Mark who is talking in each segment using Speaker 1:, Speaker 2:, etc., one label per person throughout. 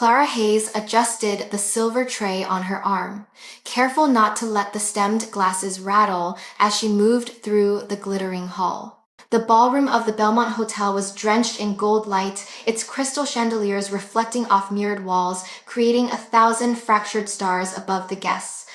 Speaker 1: Clara Hayes adjusted the silver tray on her arm, careful not to let the stemmed glasses rattle as she moved through the glittering hall. The ballroom of the Belmont Hotel was drenched in gold light, its crystal chandeliers reflecting off mirrored walls, creating 1,000 fractured stars above the guests.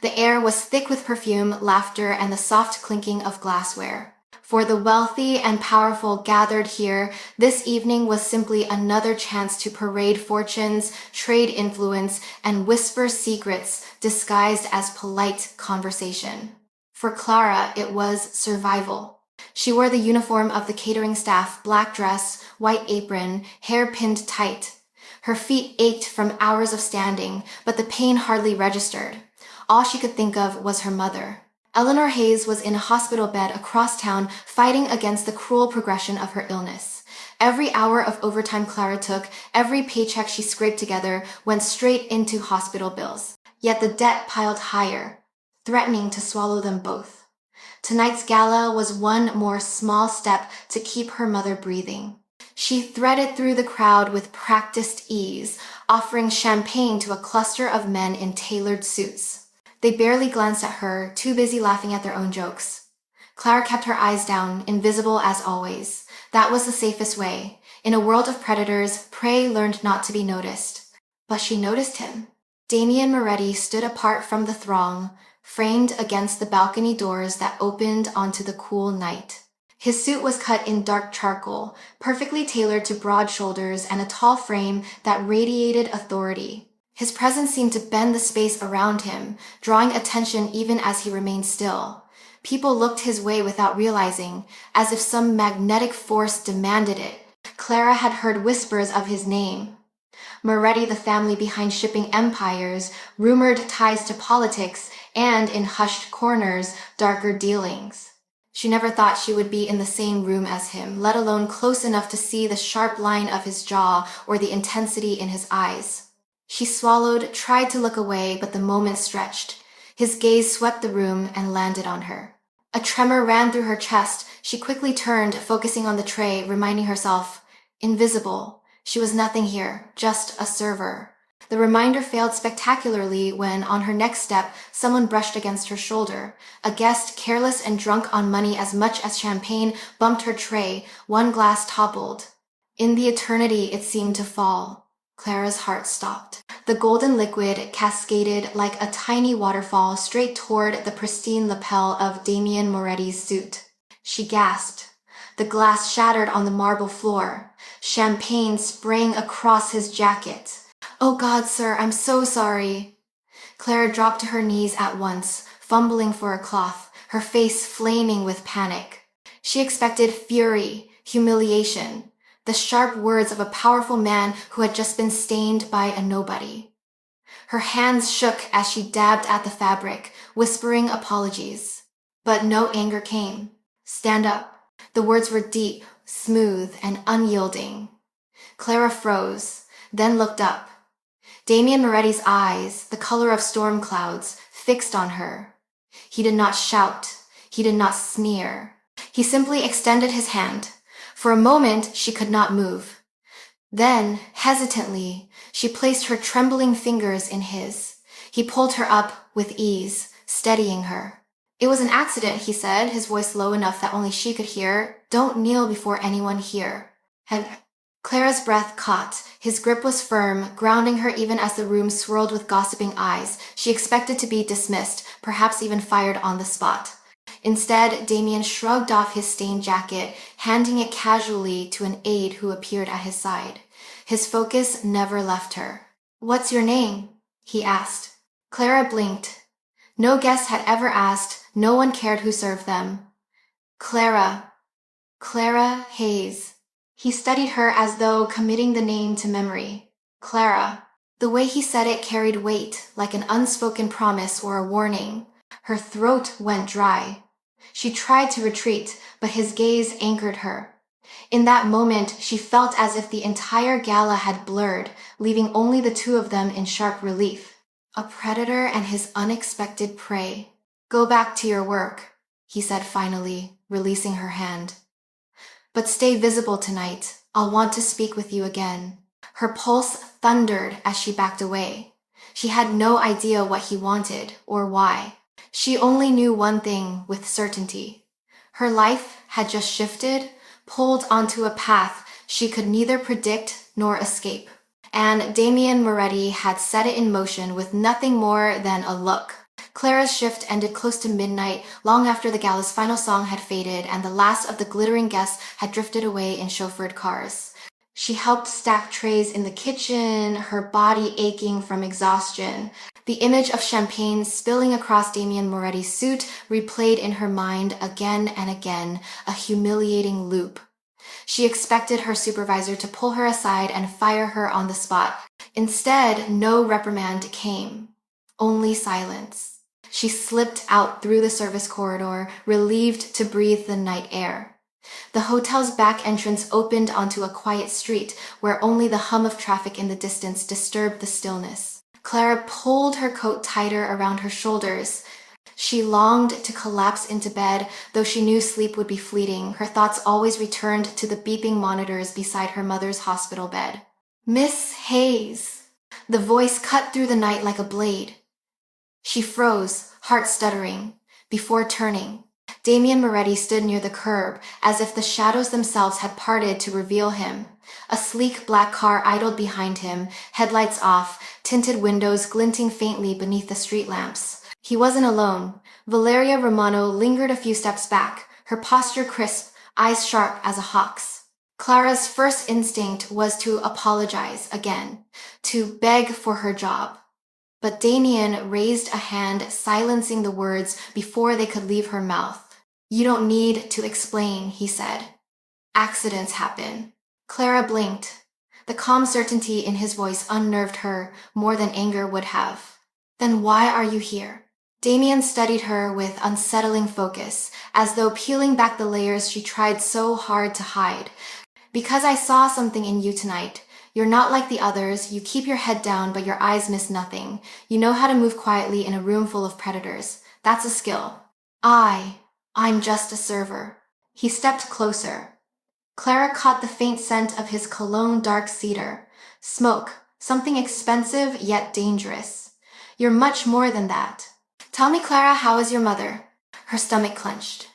Speaker 1: The air was thick with perfume, laughter, and the soft clinking of glassware. For the wealthy and powerful gathered here, this evening was simply another chance to parade fortunes, trade influence, and whisper secrets disguised as polite conversation. For Clara, it was survival. She wore the uniform of the catering staff, black dress, white apron, hair pinned tight. Her feet ached from hours of standing, but the pain hardly registered. All she could think of was her mother. Eleanor Hayes was in a hospital bed across town, fighting against the cruel progression of her illness. Every hour of overtime Clara took, every paycheck she scraped together, went straight into hospital bills. Yet the debt piled higher, threatening to swallow them both. Tonight's gala was one more small step to keep her mother breathing. She threaded through the crowd with practiced ease, offering champagne to a cluster of men in tailored suits. They barely glanced at her, too busy laughing at their own jokes. Clara kept her eyes down, invisible as always. That was the safest way. In a world of predators, prey learned not to be noticed. But she noticed him. Damien Moretti stood apart from the throng, framed against the balcony doors that opened onto the cool night. His suit was cut in dark charcoal, perfectly tailored to broad shoulders and a tall frame that radiated authority. His presence seemed to bend the space around him, drawing attention even as he remained still. People looked his way without realizing, as if some magnetic force demanded it. Clara had heard whispers of his name. Moretti, the family behind shipping empires, rumored ties to politics, and in hushed corners, darker dealings. She never thought she would be in the same room as him, let alone close enough to see the sharp line of his jaw or the intensity in his eyes. She swallowed, tried to look away, but the moment stretched. His gaze swept the room and landed on her. A tremor ran through her chest. She quickly turned, focusing on the tray, reminding herself, invisible. She was nothing here, just a server. The reminder failed spectacularly when, on her next step, someone brushed against her shoulder. A guest, careless and drunk on money as much as champagne, bumped her tray. One glass toppled. In the eternity, it seemed to fall. Clara's heart stopped. The golden liquid cascaded like a tiny waterfall straight toward the pristine lapel of Damien Moretti's suit. She gasped. The glass shattered on the marble floor. Champagne sprang across his jacket. "Oh God, sir, I'm so sorry." Clara dropped to her knees at once, fumbling for a cloth, her face flaming with panic. She expected fury, humiliation, the sharp words of a powerful man who had just been stained by a nobody. Her hands shook as she dabbed at the fabric, whispering apologies. But no anger came. "Stand up." The words were deep, smooth, and unyielding. Clara froze, then looked up. Damien Moretti's eyes, the color of storm clouds, fixed on her. He did not shout. He did not sneer. He simply extended his hand. For a moment, she could not move. Then, hesitantly, she placed her trembling fingers in his. He pulled her up with ease, steadying her. "It was an accident," he said, his voice low enough that only she could hear. "Don't kneel before anyone here." Clara's breath caught. His grip was firm, grounding her even as the room swirled with gossiping eyes. She expected to be dismissed, perhaps even fired on the spot. Instead, Damien shrugged off his stained jacket, handing it casually to an aide who appeared at his side. His focus never left her. "What's your name?" he asked. Clara blinked. No guest had ever asked, no one cared who served them. Clara Hayes. He studied her as though committing the name to memory. Clara. The way he said it carried weight, like an unspoken promise or a warning. Her throat went dry. She tried to retreat, but his gaze anchored her. In that moment, she felt as if the entire gala had blurred, leaving only the two of them in sharp relief. A predator and his unexpected prey. "Go back to your work," he said finally, releasing her hand. "But stay visible tonight. I'll want to speak with you again." Her pulse thundered as she backed away. She had no idea what he wanted or why. She only knew one thing with certainty. Her life had just shifted, pulled onto a path she could neither predict nor escape. And Damien Moretti had set it in motion with nothing more than a look. Clara's shift ended close to midnight, long after the gala's final song had faded and the last of the glittering guests had drifted away in chauffeured cars. She helped stack trays in the kitchen, her body aching from exhaustion. The image of champagne spilling across Damien Moretti's suit replayed in her mind again and again, a humiliating loop. She expected her supervisor to pull her aside and fire her on the spot. Instead, no reprimand came, only silence. She slipped out through the service corridor, relieved to breathe the night air. The hotel's back entrance opened onto a quiet street where only the hum of traffic in the distance disturbed the stillness. Clara pulled her coat tighter around her shoulders. She longed to collapse into bed, though she knew sleep would be fleeting. Her thoughts always returned to the beeping monitors beside her mother's hospital bed. "Miss Hayes!" The voice cut through the night like a blade. She froze, heart stuttering, before turning. Damien Moretti stood near the curb, as if the shadows themselves had parted to reveal him. A sleek black car idled behind him, headlights off, tinted windows glinting faintly beneath the street lamps. He wasn't alone. Valeria Romano lingered a few steps back, her posture crisp, eyes sharp as a hawk's. Clara's first instinct was to apologize again, to beg for her job. But Damien raised a hand, silencing the words before they could leave her mouth. "You don't need to explain," he said. "Accidents happen." Clara blinked. The calm certainty in his voice unnerved her more than anger would have. "Then why are you here?" Damien studied her with unsettling focus, as though peeling back the layers she tried so hard to hide. "Because I saw something in you tonight. You're not like the others. You keep your head down, but your eyes miss nothing. You know how to move quietly in a room full of predators. That's a skill." I'm just a server." He stepped closer. Clara caught the faint scent of his cologne dark cedar. Smoke, something expensive yet dangerous. "You're much more than that." "Tell me, Clara, how is your mother?" Her stomach clenched.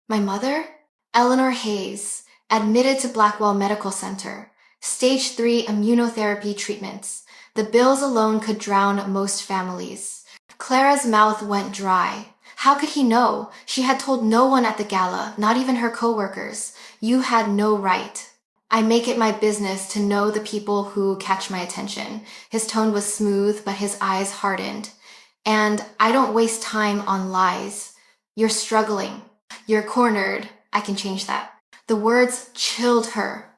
Speaker 1: "My mother?" "Eleanor Hayes, admitted to Blackwell Medical Center. Stage 3 immunotherapy treatments. The bills alone could drown most families." Clara's mouth went dry. How could he know? She had told no one at the gala, not even her coworkers. "You had no right." "I make it my business to know the people who catch my attention." His tone was smooth, but his eyes hardened. "And I don't waste time on lies. You're struggling. You're cornered. I can change that." The words chilled her.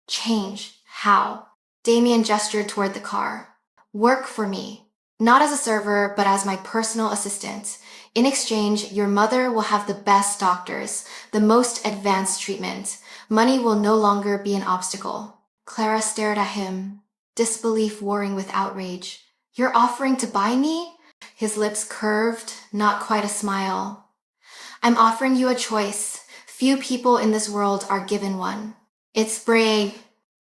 Speaker 1: "Change? How?" Damien gestured toward the car. "Work for me. Not as a server, but as my personal assistant. In exchange, your mother will have the best doctors, the most advanced treatment. Money will no longer be an obstacle." Clara stared at him, disbelief warring with outrage. "You're offering to buy me?" His lips curved, not quite a smile. "I'm offering you a choice. Few people in this world are given one. It's brave."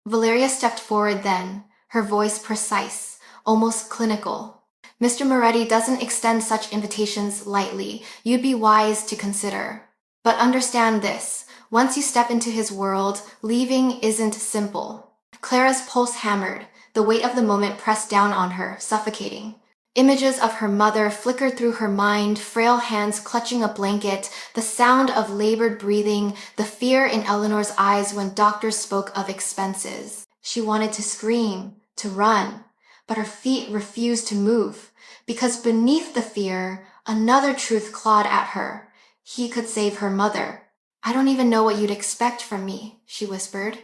Speaker 1: Valeria stepped forward then, her voice precise, almost clinical. "Mr. Moretti doesn't extend such invitations lightly. You'd be wise to consider. But understand this, once you step into his world, leaving isn't simple." Clara's pulse hammered, the weight of the moment pressed down on her, suffocating. Images of her mother flickered through her mind, frail hands clutching a blanket, the sound of labored breathing, the fear in Eleanor's eyes when doctors spoke of expenses. She wanted to scream, to run, but her feet refused to move, because beneath the fear, another truth clawed at her. He could save her mother. "I don't even know what you'd expect from me," she whispered.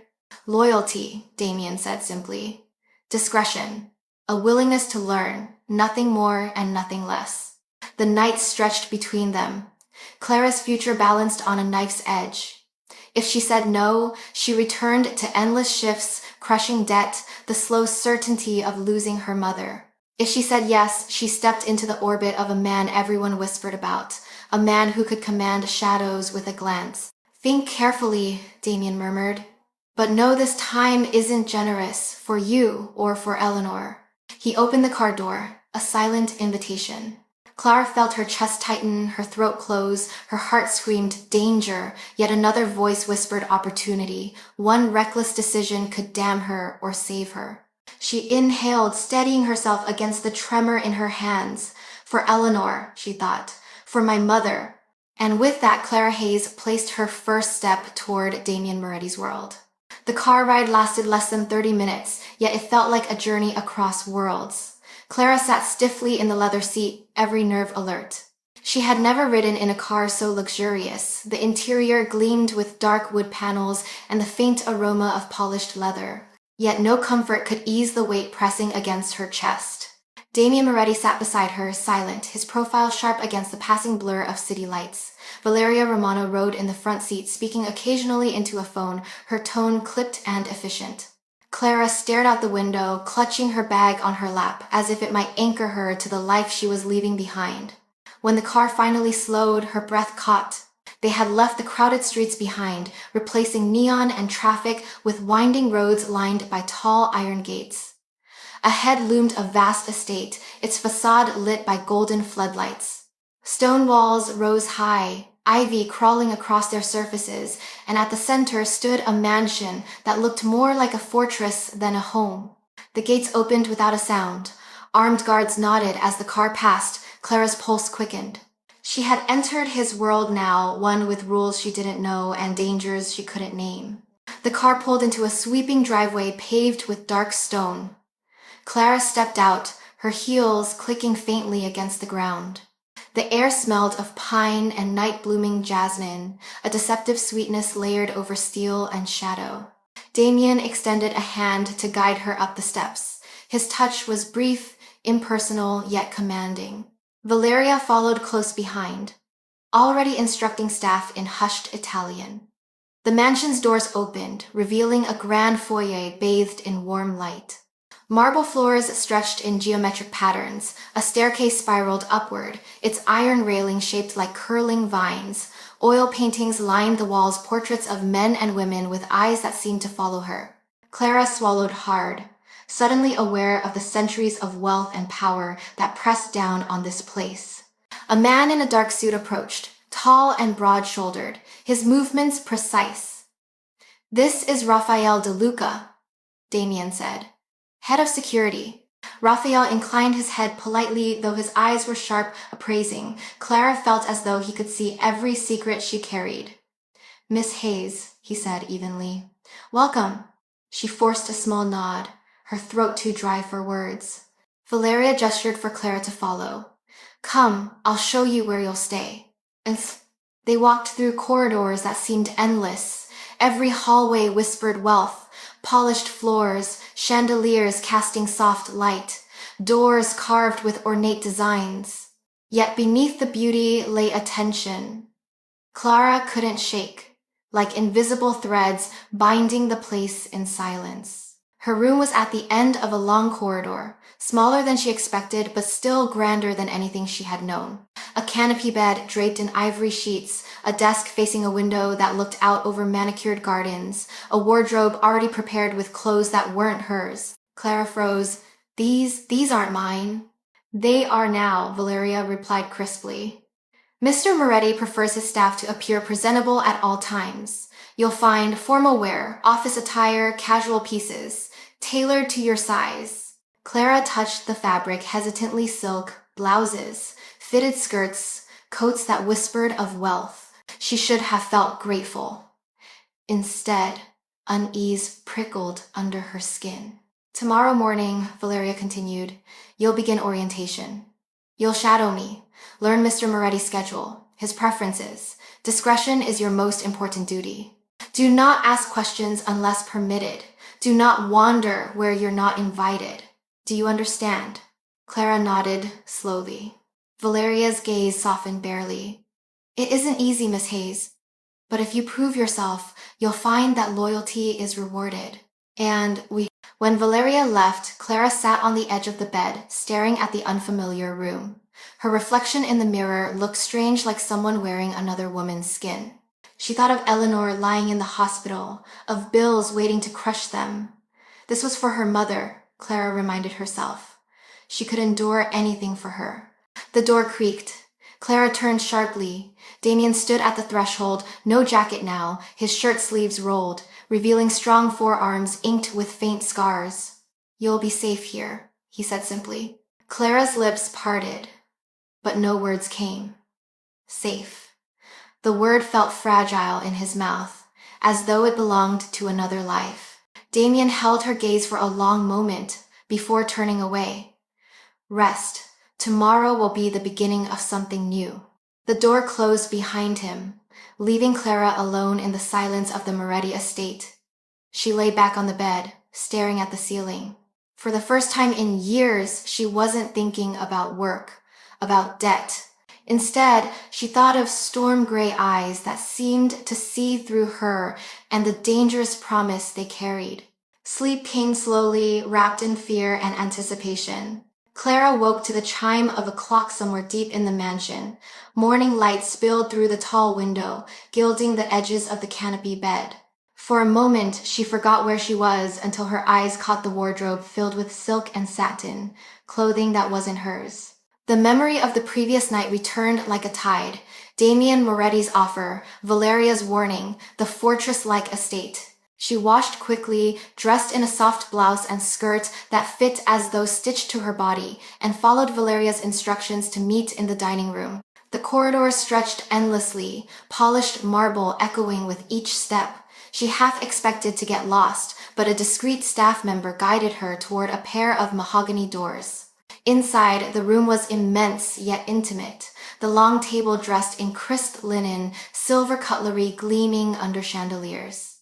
Speaker 1: "Loyalty," Damien said simply. "Discretion. A willingness to learn, nothing more and nothing less." The night stretched between them. Clara's future balanced on a knife's edge. If she said no, she returned to endless shifts, crushing debt, the slow certainty of losing her mother. If she said yes, she stepped into the orbit of a man everyone whispered about, a man who could command shadows with a glance. "Think carefully," Damien murmured. But no, this time isn't generous for you or for Eleanor. He opened the car door, a silent invitation. Clara felt her chest tighten, her throat close, her heart screamed danger, yet another voice whispered opportunity. One reckless decision could damn her or save her. She inhaled, steadying herself against the tremor in her hands. For Eleanor, she thought. For my mother. And with that, Clara Hayes placed her first step toward Damien Moretti's world. The car ride lasted less than 30 minutes, yet it felt like a journey across worlds. Clara sat stiffly in the leather seat, every nerve alert. She had never ridden in a car so luxurious. The interior gleamed with dark wood panels and the faint aroma of polished leather. Yet no comfort could ease the weight pressing against her chest. Damien Moretti sat beside her, silent, his profile sharp against the passing blur of city lights. Valeria Romano rode in the front seat, speaking occasionally into a phone, her tone clipped and efficient. Clara stared out the window, clutching her bag on her lap, as if it might anchor her to the life she was leaving behind. When the car finally slowed, her breath caught. They had left the crowded streets behind, replacing neon and traffic with winding roads lined by tall iron gates. Ahead loomed a vast estate, its facade lit by golden floodlights. Stone walls rose high, ivy crawling across their surfaces, and at the center stood a mansion that looked more like a fortress than a home. The gates opened without a sound. Armed guards nodded as the car passed. Clara's pulse quickened. She had entered his world now, one with rules she didn't know and dangers she couldn't name. The car pulled into a sweeping driveway paved with dark stone. Clara stepped out, her heels clicking faintly against the ground. The air smelled of pine and night-blooming jasmine, a deceptive sweetness layered over steel and shadow. Damien extended a hand to guide her up the steps. His touch was brief, impersonal, yet commanding. Valeria followed close behind, already instructing staff in hushed Italian. The mansion's doors opened, revealing a grand foyer bathed in warm light. Marble floors stretched in geometric patterns, a staircase spiraled upward, its iron railing shaped like curling vines. Oil paintings lined the walls, portraits of men and women with eyes that seemed to follow her. Clara swallowed hard, suddenly aware of the centuries of wealth and power that pressed down on this place. A man in a dark suit approached, tall and broad-shouldered, his movements precise. "This is Raphael De Luca," Damien said. "Head of security." Raphael inclined his head politely, though his eyes were sharp, appraising. Clara felt as though he could see every secret she carried. "Miss Hayes," he said evenly. "Welcome." She forced a small nod, her throat too dry for words. Valeria gestured for Clara to follow. "Come, I'll show you where you'll stay." And they walked through corridors that seemed endless. Every hallway whispered wealth. Polished floors, chandeliers casting soft light, doors carved with ornate designs. Yet beneath the beauty lay a tension Clara couldn't shake, like invisible threads binding the place in silence. Her room was at the end of a long corridor, smaller than she expected but still grander than anything she had known. A canopy bed draped in ivory sheets, a desk facing a window that looked out over manicured gardens, a wardrobe already prepared with clothes that weren't hers. Clara froze. These aren't mine." "They are now," Valeria replied crisply. "Mr. Moretti prefers his staff to appear presentable at all times. You'll find formal wear, office attire, casual pieces, tailored to your size." Clara touched the fabric, hesitantly silk, blouses, fitted skirts, coats that whispered of wealth. She should have felt grateful. Instead, unease prickled under her skin. "Tomorrow morning," Valeria continued, "you'll begin orientation. You'll shadow me, learn Mr. Moretti's schedule, his preferences. Discretion is your most important duty. Do not ask questions unless permitted. Do not wander where you're not invited. Do you understand?" Clara nodded slowly. Valeria's gaze softened barely. "It isn't easy, Miss Hayes, but if you prove yourself, you'll find that loyalty is rewarded. And When Valeria left, Clara sat on the edge of the bed, staring at the unfamiliar room. Her reflection in the mirror looked strange, like someone wearing another woman's skin. She thought of Eleanor lying in the hospital, of bills waiting to crush them. This was for her mother, Clara reminded herself. She could endure anything for her. The door creaked. Clara turned sharply. Damien stood at the threshold, no jacket now, his shirt sleeves rolled, revealing strong forearms inked with faint scars. "You'll be safe here," he said simply. Clara's lips parted, but no words came. Safe. The word felt fragile in his mouth, as though it belonged to another life. Damien held her gaze for a long moment before turning away. Rest. Tomorrow will be the beginning of something new. The door closed behind him, leaving Clara alone in the silence of the Moretti estate. She lay back on the bed, staring at the ceiling. For the first time in years, she wasn't thinking about work, about debt. Instead, she thought of storm-gray eyes that seemed to see through her and the dangerous promise they carried. Sleep came slowly, wrapped in fear and anticipation. Clara woke to the chime of a clock somewhere deep in the mansion. Morning light spilled through the tall window, gilding the edges of the canopy bed. For a moment, she forgot where she was until her eyes caught the wardrobe filled with silk and satin, clothing that wasn't hers. The memory of the previous night returned like a tide. Damien Moretti's offer, Valeria's warning, the fortress-like estate. She washed quickly, dressed in a soft blouse and skirt that fit as though stitched to her body, and followed Valeria's instructions to meet in the dining room. The corridors stretched endlessly, polished marble echoing with each step. She half expected to get lost, but a discreet staff member guided her toward a pair of mahogany doors. Inside, the room was immense yet intimate, the long table dressed in crisp linen, silver cutlery gleaming under chandeliers.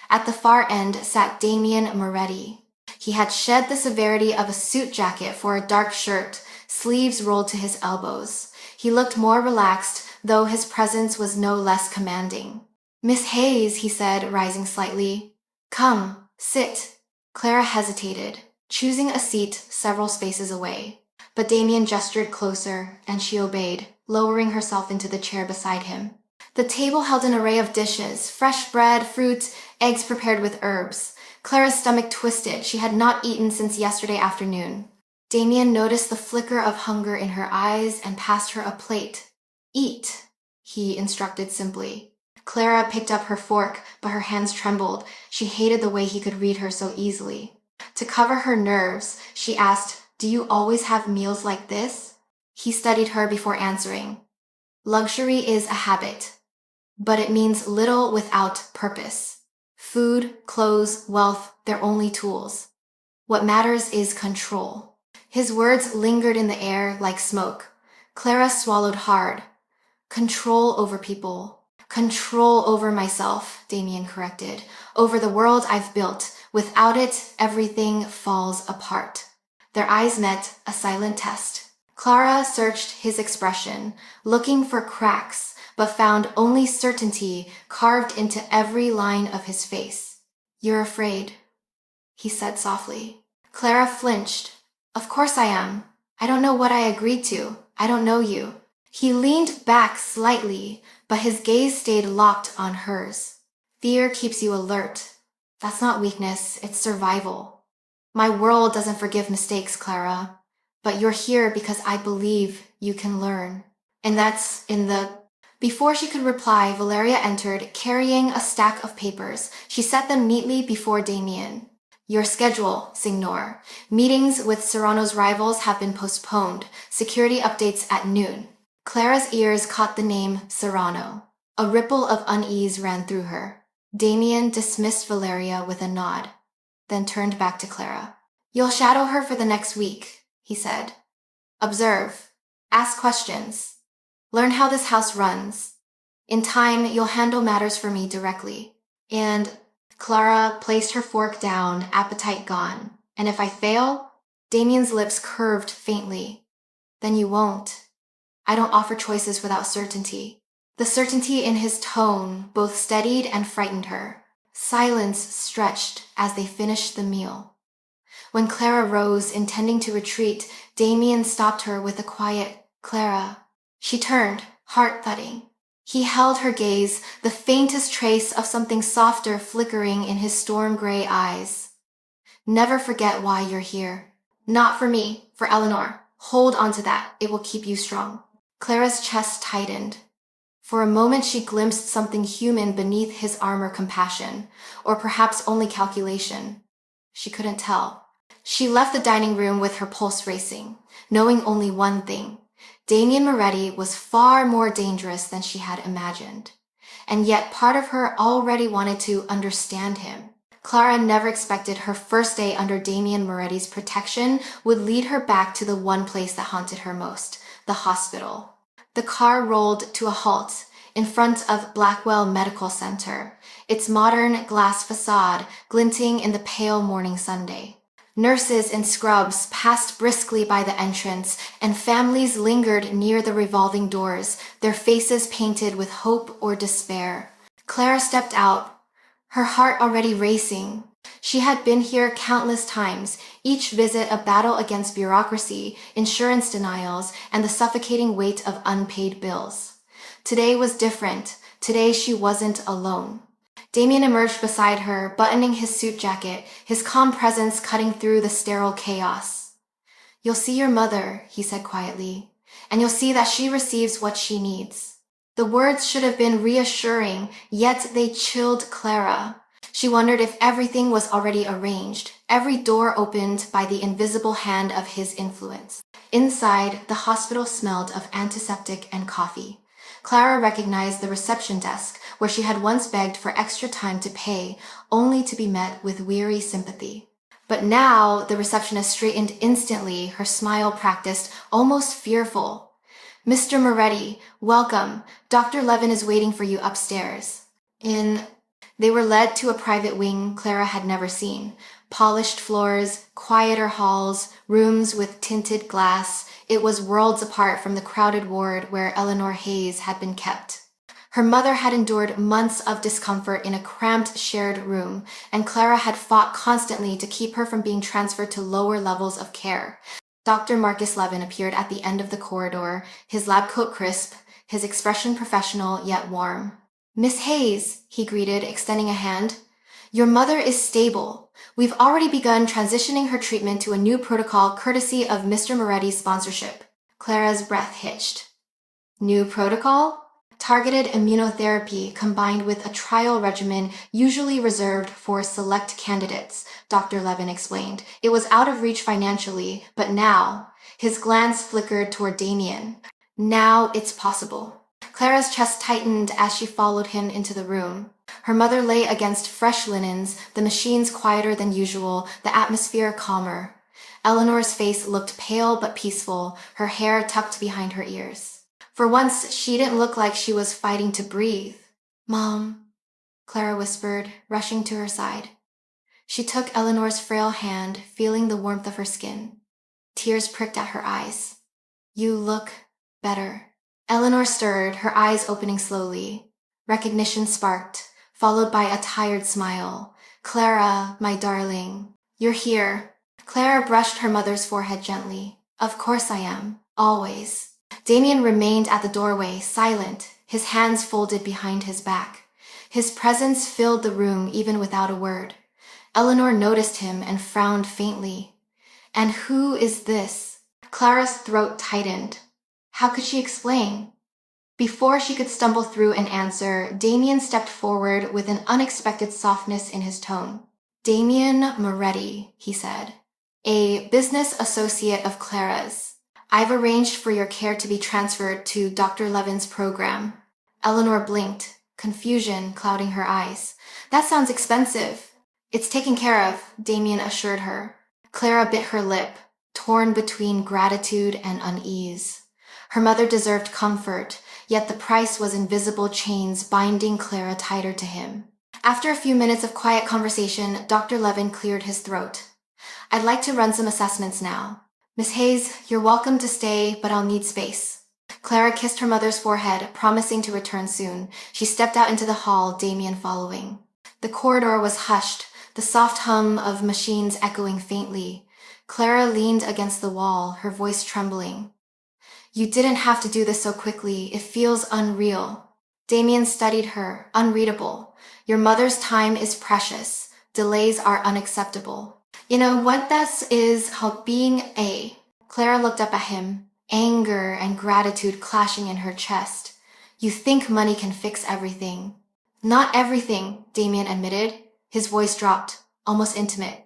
Speaker 1: At the far end sat Damien Moretti. He had shed the severity of a suit jacket for a dark shirt, sleeves rolled to his elbows. He looked more relaxed, though his presence was no less commanding. "Miss Hayes," he said, rising slightly. "Come, sit." Clara hesitated, choosing a seat several spaces away. But Damien gestured closer, and she obeyed, lowering herself into the chair beside him. The table held an array of dishes, fresh bread, fruit, eggs prepared with herbs. Clara's stomach twisted. She had not eaten since yesterday afternoon. Damien noticed the flicker of hunger in her eyes and passed her a plate. "Eat," he instructed simply. Clara picked up her fork, but her hands trembled. She hated the way he could read her so easily. To cover her nerves, she asked, "Do you always have meals like this?" He studied her before answering. "Luxury is a habit, but it means little without purpose. Food, clothes, wealth, they're only tools. What matters is control." His words lingered in the air like smoke. Clara swallowed hard. "Control over people. Control over myself," Damien corrected. "Over the world I've built. Without it, everything falls apart." Their eyes met, a silent test. Clara searched his expression, looking for cracks, but found only certainty carved into every line of his face. "You're afraid," he said softly. Clara flinched. "Of course I am. I don't know what I agreed to. I don't know you." He leaned back slightly, but his gaze stayed locked on hers. "Fear keeps you alert. That's not weakness, it's survival. My world doesn't forgive mistakes, Clara. But you're here because I believe you can learn. And that's in the..." Before she could reply, Valeria entered, carrying a stack of papers. She set them neatly before Damien. "Your schedule, Signor. Meetings with Serrano's rivals have been postponed. Security updates at noon." Clara's ears caught the name Serrano. A ripple of unease ran through her. Damien dismissed Valeria with a nod, then turned back to Clara. "You'll shadow her for the next week," he said. "Observe. Ask questions. Learn how this house runs. In time, you'll handle matters for me directly. And..." Clara placed her fork down, appetite gone. "And if I fail?" Damien's lips curved faintly. "Then you won't. I don't offer choices without certainty." The certainty in his tone both steadied and frightened her. Silence stretched as they finished the meal. When Clara rose, intending to retreat, Damien stopped her with a quiet, "Clara." She turned, heart thudding. He held her gaze, the faintest trace of something softer flickering in his storm-gray eyes. Never forget why you're here. Not for me, for Eleanor. Hold on to that. It will keep you strong. Clara's chest tightened. For a moment she glimpsed something human beneath his armor compassion, or perhaps only calculation. She couldn't tell. She left the dining room with her pulse racing, knowing only one thing. Damien Moretti was far more dangerous than she had imagined. And yet part of her already wanted to understand him. Clara never expected her first day under Damien Moretti's protection would lead her back to the one place that haunted her most, the hospital. The car rolled to a halt in front of Blackwell Medical Center, its modern glass facade glinting in the pale morning sunday. Nurses in scrubs passed briskly by the entrance, and families lingered near the revolving doors, their faces painted with hope or despair. Clara stepped out, her heart already racing. She had been here countless times, each visit a battle against bureaucracy, insurance denials, and the suffocating weight of unpaid bills. Today was different. Today she wasn't alone. Damien emerged beside her, buttoning his suit jacket, his calm presence cutting through the sterile chaos. "You'll see your mother," he said quietly, "and you'll see that she receives what she needs." The words should have been reassuring, yet they chilled Clara. She wondered if everything was already arranged, every door opened by the invisible hand of his influence. Inside, the hospital smelled of antiseptic and coffee. Clara recognized the reception desk, where she had once begged for extra time to pay, only to be met with weary sympathy. But now, the receptionist straightened instantly, her smile practiced, almost fearful. "Mr. Moretti, welcome. Dr. Levin is waiting for you upstairs." They were led to a private wing Clara had never seen. Polished floors, quieter halls, rooms with tinted glass. It was worlds apart from the crowded ward where Eleanor Hayes had been kept. Her mother had endured months of discomfort in a cramped shared room, and Clara had fought constantly to keep her from being transferred to lower levels of care. Dr. Marcus Levin appeared at the end of the corridor, his lab coat crisp, his expression professional yet warm. "Miss Hayes," he greeted, extending a hand. "Your mother is stable. We've already begun transitioning her treatment to a new protocol courtesy of Mr. Moretti's sponsorship." Clara's breath hitched. "New protocol?" "Targeted immunotherapy combined with a trial regimen usually reserved for select candidates," Dr. Levin explained. "It was out of reach financially, but now," his glance flickered toward Damien, "now it's possible." Clara's chest tightened as she followed him into the room. Her mother lay against fresh linens, the machines quieter than usual, the atmosphere calmer. Eleanor's face looked pale but peaceful, her hair tucked behind her ears. For once, she didn't look like she was fighting to breathe. "Mom," Clara whispered, rushing to her side. She took Eleanor's frail hand, feeling the warmth of her skin. Tears pricked at her eyes. "You look better." Eleanor stirred, her eyes opening slowly. Recognition sparked, followed by a tired smile. "Clara, my darling, you're here." Clara brushed her mother's forehead gently. "Of course I am. Always." Damien remained at the doorway, silent, his hands folded behind his back. His presence filled the room even without a word. Eleanor noticed him and frowned faintly. "And who is this?" Clara's throat tightened. How could she explain? Before she could stumble through an answer, Damien stepped forward with an unexpected softness in his tone. "Damien Moretti," he said, "a business associate of Clara's. I've arranged for your care to be transferred to Dr. Levin's program." Eleanor blinked, confusion clouding her eyes. "That sounds expensive." "It's taken care of," Damien assured her. Clara bit her lip, torn between gratitude and unease. Her mother deserved comfort, yet the price was invisible chains binding Clara tighter to him. After a few minutes of quiet conversation, Dr. Levin cleared his throat. "I'd like to run some assessments now. Miss Hayes, you're welcome to stay, but I'll need space." Clara kissed her mother's forehead, promising to return soon. She stepped out into the hall, Damien following. The corridor was hushed, the soft hum of machines echoing faintly. Clara leaned against the wall, her voice trembling. "You didn't have to do this so quickly. It feels unreal." Damien studied her, unreadable. Your mother's time is precious. Delays are unacceptable. You know what this is how being a. Clara looked up at him, anger and gratitude clashing in her chest. You think money can fix everything. Not everything, Damien admitted. His voice dropped, almost intimate.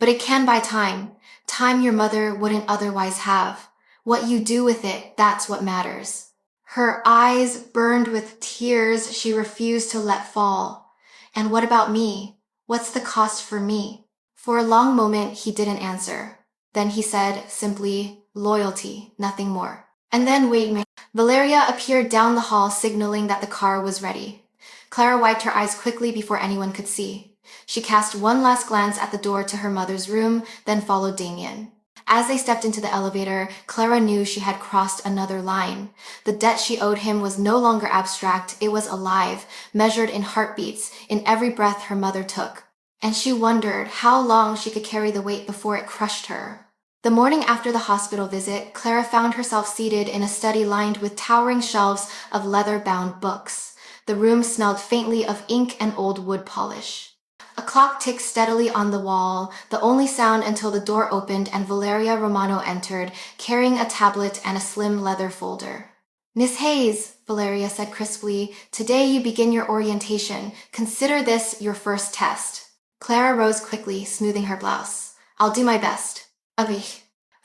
Speaker 1: But it can buy time. Time your mother wouldn't otherwise have. What you do with it, that's what matters. Her eyes burned with tears she refused to let fall. And what about me? What's the cost for me? For a long moment, he didn't answer. Then he said, simply, loyalty, nothing more. And then wait, Valeria appeared down the hall, signaling that the car was ready. Clara wiped her eyes quickly before anyone could see. She cast one last glance at the door to her mother's room, then followed Damien. As they stepped into the elevator, Clara knew she had crossed another line. The debt she owed him was no longer abstract, it was alive, measured in heartbeats, in every breath her mother took. And she wondered how long she could carry the weight before it crushed her. The morning after the hospital visit, Clara found herself seated in a study lined with towering shelves of leather-bound books. The room smelled faintly of ink and old wood polish. A clock ticked steadily on the wall, the only sound until the door opened and Valeria Romano entered, carrying a tablet and a slim leather folder. Miss Hayes, Valeria said crisply, today you begin your orientation. Consider this your first test. Clara rose quickly, smoothing her blouse. I'll do my best. Ugh.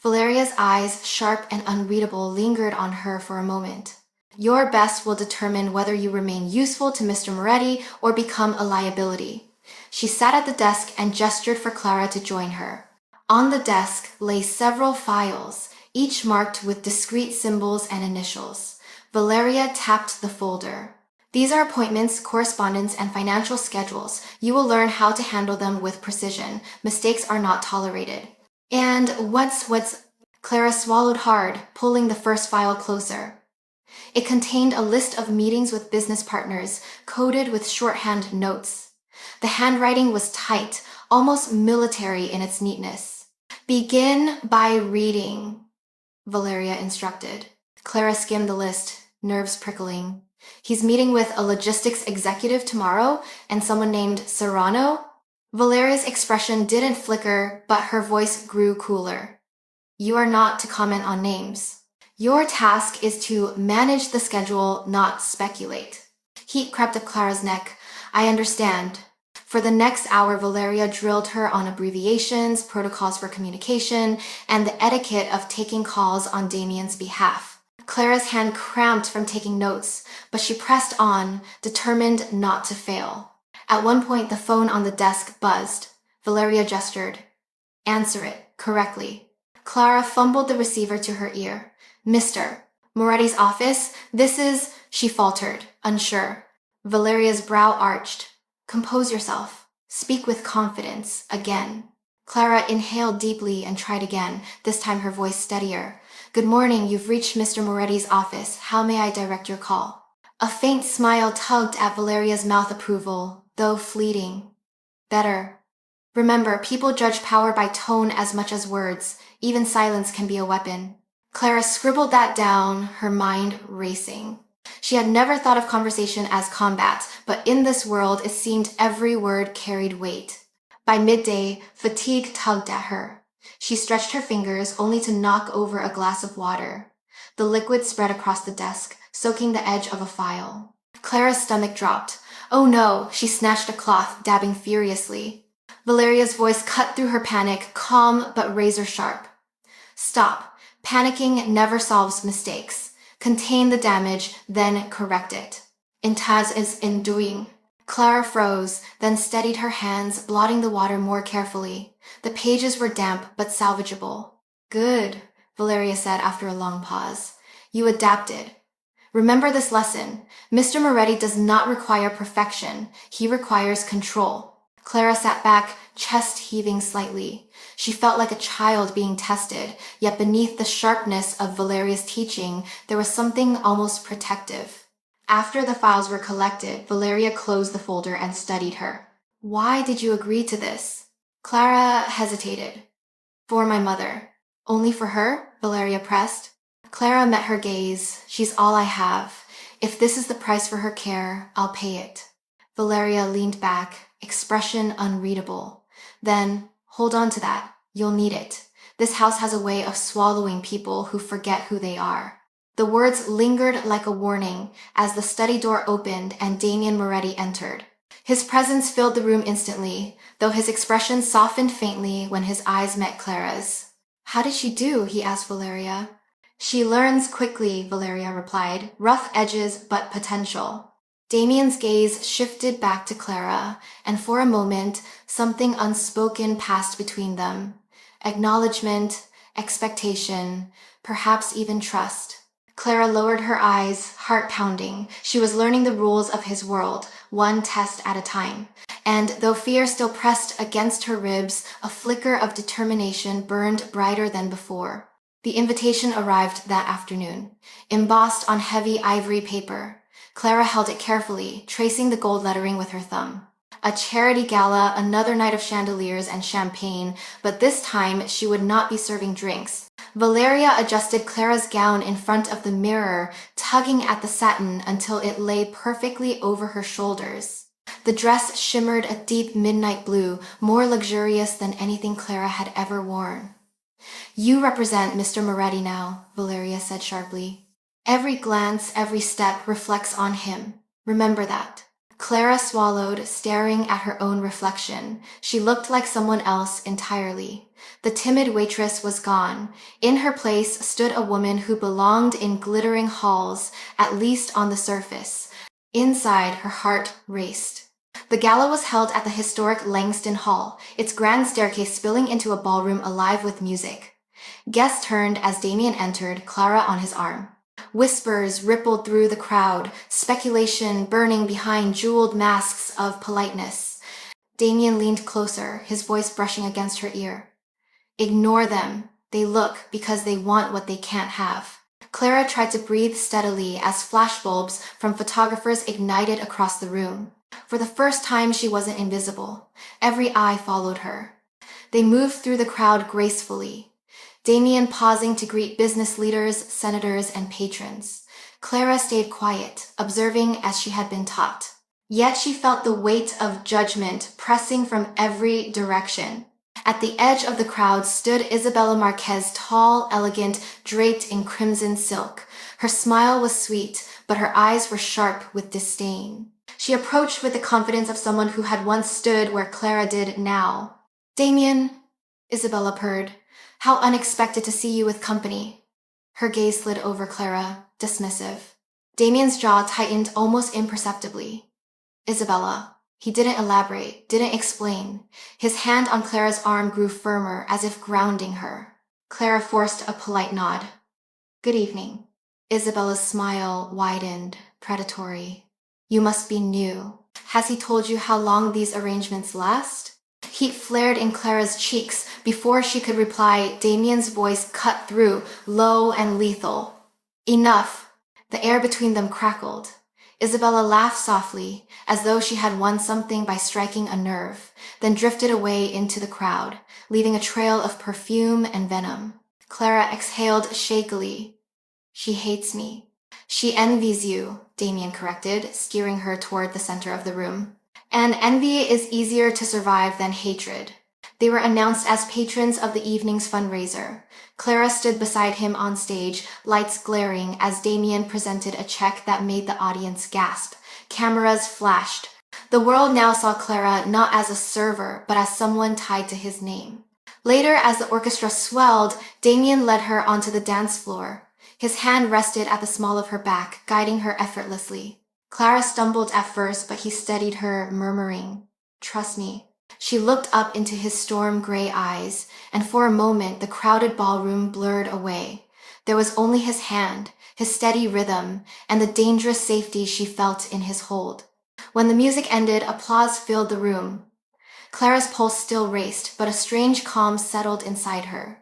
Speaker 1: Valeria's eyes, sharp and unreadable, lingered on her for a moment. Your best will determine whether you remain useful to Mr. Moretti or become a liability. She sat at the desk and gestured for Clara to join her. On the desk lay several files, each marked with discrete symbols and initials. Valeria tapped the folder. These are appointments, correspondence, and financial schedules. You will learn how to handle them with precision. Mistakes are not tolerated. And what's... Clara swallowed hard, pulling the first file closer. It contained a list of meetings with business partners, coded with shorthand notes. The handwriting was tight, almost military in its neatness. Begin by reading, Valeria instructed. Clara skimmed the list, nerves prickling. He's meeting with a logistics executive tomorrow and someone named Serrano? Valeria's expression didn't flicker, but her voice grew cooler. You are not to comment on names. Your task is to manage the schedule, not speculate. Heat crept up Clara's neck. I understand. For the next hour, Valeria drilled her on abbreviations, protocols for communication, and the etiquette of taking calls on Damien's behalf. Clara's hand cramped from taking notes, but she pressed on, determined not to fail. At one point, the phone on the desk buzzed. Valeria gestured. Answer it, correctly. Clara fumbled the receiver to her ear. Mr. Moretti's office? This is... She faltered, unsure. Valeria's brow arched. Compose yourself. Speak with confidence, again. Clara inhaled deeply and tried again, this time her voice steadier. Good morning, you've reached Mr. Moretti's office. How may I direct your call? A faint smile tugged at Valeria's mouth approval, though fleeting. Better. Remember, people judge power by tone as much as words. Even silence can be a weapon. Clara scribbled that down, her mind racing. She had never thought of conversation as combat, but in this world it seemed every word carried weight. By midday, fatigue tugged at her. She stretched her fingers only to knock over a glass of water. The liquid spread across the desk, soaking the edge of a file. Clara's stomach dropped. Oh no, she snatched a cloth, dabbing furiously. Valeria's voice cut through her panic, calm but razor sharp. Stop. Panicking never solves mistakes. Contain the damage, then correct it. Intaz is in doing. Clara froze, then steadied her hands, blotting the water more carefully. The pages were damp, but salvageable. Good, Valeria said after a long pause. You adapted. Remember this lesson. Mr. Moretti does not require perfection. He requires control. Clara sat back, chest heaving slightly. She felt like a child being tested, yet beneath the sharpness of Valeria's teaching, there was something almost protective. After the files were collected, Valeria closed the folder and studied her. Why did you agree to this? Clara hesitated. For my mother. Only for her? Valeria pressed. Clara met her gaze. She's all I have. If this is the price for her care, I'll pay it. Valeria leaned back, expression unreadable. Then, hold on to that. You'll need it. This house has a way of swallowing people who forget who they are. The words lingered like a warning as the study door opened and Damien Moretti entered. His presence filled the room instantly, though his expression softened faintly when his eyes met Clara's. How did she do? He asked Valeria. She learns quickly, Valeria replied. Rough edges, but potential. Damien's gaze shifted back to Clara, and for a moment, something unspoken passed between them. Acknowledgement, expectation, perhaps even trust. Clara lowered her eyes, heart pounding. She was learning the rules of his world, one test at a time. And though fear still pressed against her ribs, a flicker of determination burned brighter than before. The invitation arrived that afternoon, embossed on heavy ivory paper. Clara held it carefully, tracing the gold lettering with her thumb. A charity gala, another night of chandeliers and champagne, but this time she would not be serving drinks. Valeria adjusted Clara's gown in front of the mirror, tugging at the satin until it lay perfectly over her shoulders. The dress shimmered a deep midnight blue, more luxurious than anything Clara had ever worn. You represent Mr. Moretti now, Valeria said sharply. Every glance, every step reflects on him. Remember that. Clara swallowed, staring at her own reflection. She looked like someone else entirely. The timid waitress was gone. In her place stood a woman who belonged in glittering halls, at least on the surface. Inside, her heart raced. The gala was held at the historic Langston Hall, its grand staircase spilling into a ballroom alive with music. Guests turned as Damien entered, Clara on his arm. Whispers rippled through the crowd, speculation burning behind jeweled masks of politeness. Damien leaned closer, his voice brushing against her ear. Ignore them. They look because they want what they can't have. Clara tried to breathe steadily as flashbulbs from photographers ignited across the room. For the first time, she wasn't invisible. Every eye followed her. They moved through the crowd gracefully. Damien pausing to greet business leaders, senators, and patrons. Clara stayed quiet, observing as she had been taught. Yet she felt the weight of judgment pressing from every direction. At the edge of the crowd stood Isabella Marquez, tall, elegant, draped in crimson silk. Her smile was sweet, but her eyes were sharp with disdain. She approached with the confidence of someone who had once stood where Clara did now. Damien, Isabella purred. How unexpected to see you with company. Her gaze slid over Clara, dismissive. Damien's jaw tightened almost imperceptibly. Isabella. He didn't elaborate, didn't explain. His hand on Clara's arm grew firmer, as if grounding her. Clara forced a polite nod. Good evening. Isabella's smile widened, predatory. You must be new. Has he told you how long these arrangements last? Heat flared in Clara's cheeks. Before she could reply, Damien's voice cut through, low and lethal. Enough. The air between them crackled. Isabella laughed softly, as though she had won something by striking a nerve, then drifted away into the crowd, leaving a trail of perfume and venom. Clara exhaled shakily. She hates me. She envies you, Damien corrected, steering her toward the center of the room. And envy is easier to survive than hatred. They were announced as patrons of the evening's fundraiser. Clara stood beside him on stage, lights glaring as Damien presented a check that made the audience gasp. Cameras flashed. The world now saw Clara not as a server, but as someone tied to his name. Later, as the orchestra swelled, Damien led her onto the dance floor. His hand rested at the small of her back, guiding her effortlessly. Clara stumbled at first, but he steadied her, murmuring, Trust me. She looked up into his storm-gray eyes, and for a moment the crowded ballroom blurred away. There was only his hand, his steady rhythm, and the dangerous safety she felt in his hold. When the music ended, applause filled the room. Clara's pulse still raced, but a strange calm settled inside her.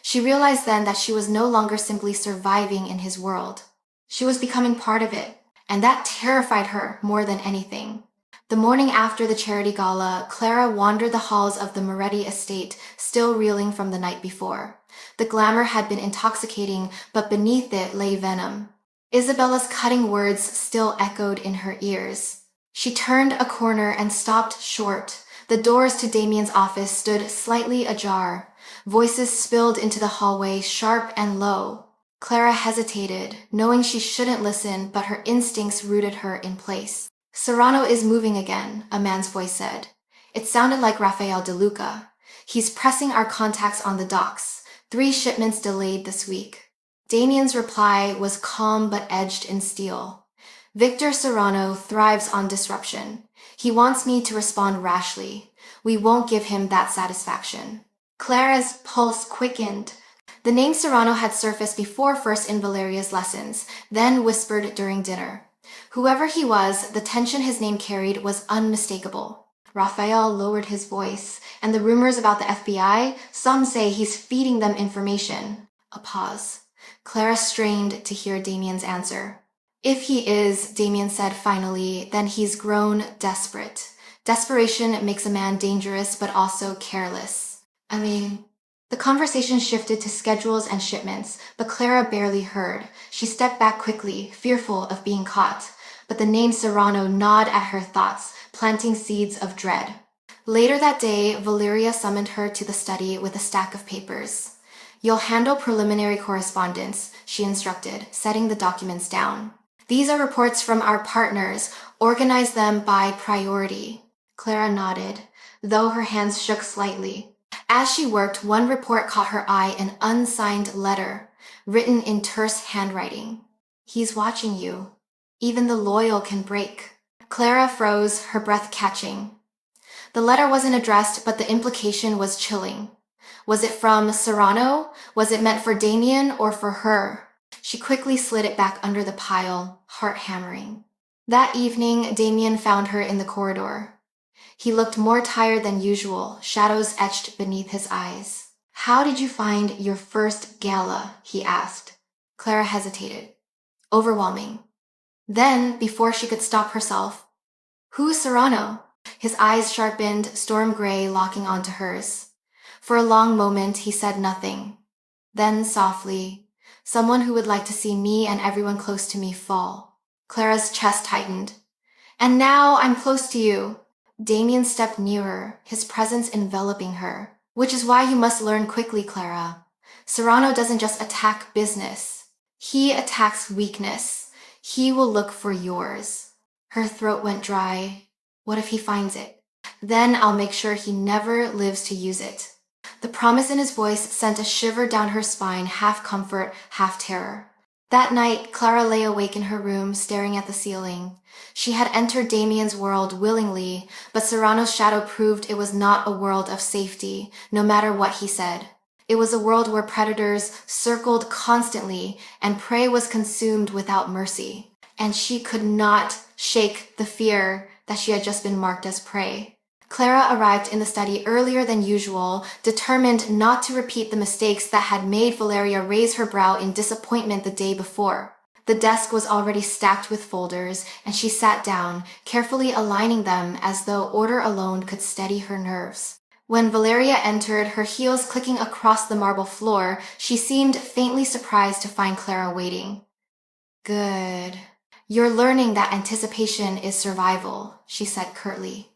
Speaker 1: She realized then that she was no longer simply surviving in his world. She was becoming part of it, and that terrified her more than anything. The morning after the charity gala, Clara wandered the halls of the Moretti estate, still reeling from the night before. The glamour had been intoxicating, but beneath it lay venom. Isabella's cutting words still echoed in her ears. She turned a corner and stopped short. The doors to Damien's office stood slightly ajar. Voices spilled into the hallway, sharp and low. Clara hesitated, knowing she shouldn't listen, but her instincts rooted her in place. "Serrano is moving again," a man's voice said. It sounded like Rafael De Luca. "He's pressing our contacts on the docks. 3 shipments delayed this week." Damien's reply was calm but edged in steel. "Victor Serrano thrives on disruption. He wants me to respond rashly. We won't give him that satisfaction." Clara's pulse quickened. The name Serrano had surfaced before first in Valeria's lessons, then whispered during dinner. Whoever he was, the tension his name carried was unmistakable. Raphael lowered his voice, "And the rumors about the FBI? Some say he's feeding them information." A pause. Clara strained to hear Damien's answer. "If he is," Damien said finally, "then he's grown desperate. Desperation makes a man dangerous but also careless." The conversation shifted to schedules and shipments, but Clara barely heard. She stepped back quickly, fearful of being caught. But the name Serrano gnawed at her thoughts, planting seeds of dread. Later that day, Valeria summoned her to the study with a stack of papers. "You'll handle preliminary correspondence," she instructed, setting the documents down. "These are reports from our partners. Organize them by priority." Clara nodded, though her hands shook slightly. As she worked, one report caught her eye, an unsigned letter, written in terse handwriting. "He's watching you. Even the loyal can break." Clara froze, her breath catching. The letter wasn't addressed, but the implication was chilling. Was it from Serrano? Was it meant for Damien or for her? She quickly slid it back under the pile, heart hammering. That evening, Damien found her in the corridor. He looked more tired than usual, shadows etched beneath his eyes. "How did you find your first gala?" he asked. Clara hesitated. "Overwhelming." Then, before she could stop herself, "Who's Serrano?" His eyes sharpened, storm gray locking onto hers. For a long moment, he said nothing. Then, softly, "Someone who would like to see me and everyone close to me fall." Clara's chest tightened. "And now I'm close to you." Damien stepped nearer, his presence enveloping her. "Which is why you must learn quickly, Clara. Serrano doesn't just attack business. He attacks weakness. He will look for yours." Her throat went dry. "What if he finds it? Then I'll make sure he never lives to use it." The promise in his voice sent a shiver down her spine, half comfort, half terror. That night, Clara lay awake in her room, staring at the ceiling. She had entered Damien's world willingly, but Serrano's shadow proved it was not a world of safety, no matter what he said. It was a world where predators circled constantly and prey was consumed without mercy. And she could not shake the fear that she had just been marked as prey. Clara arrived in the study earlier than usual, determined not to repeat the mistakes that had made Valeria raise her brow in disappointment the day before. The desk was already stacked with folders, and she sat down, carefully aligning them as though order alone could steady her nerves. When Valeria entered, her heels clicking across the marble floor, she seemed faintly surprised to find Clara waiting. "Good. You're learning that anticipation is survival," she said curtly.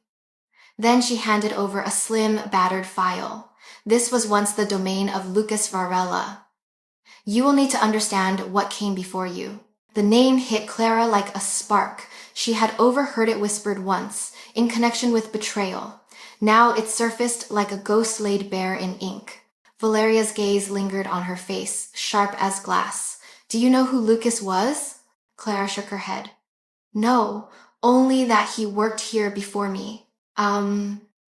Speaker 1: Then she handed over a slim, battered file. This was once the domain of Lucas Varela. "You will need to understand what came before you." The name hit Clara like a spark. She had overheard it whispered once, in connection with betrayal. Now it surfaced like a ghost laid bare in ink. Valeria's gaze lingered on her face, sharp as glass. "Do you know who Lucas was?" Clara shook her head. "No, only that he worked here before me."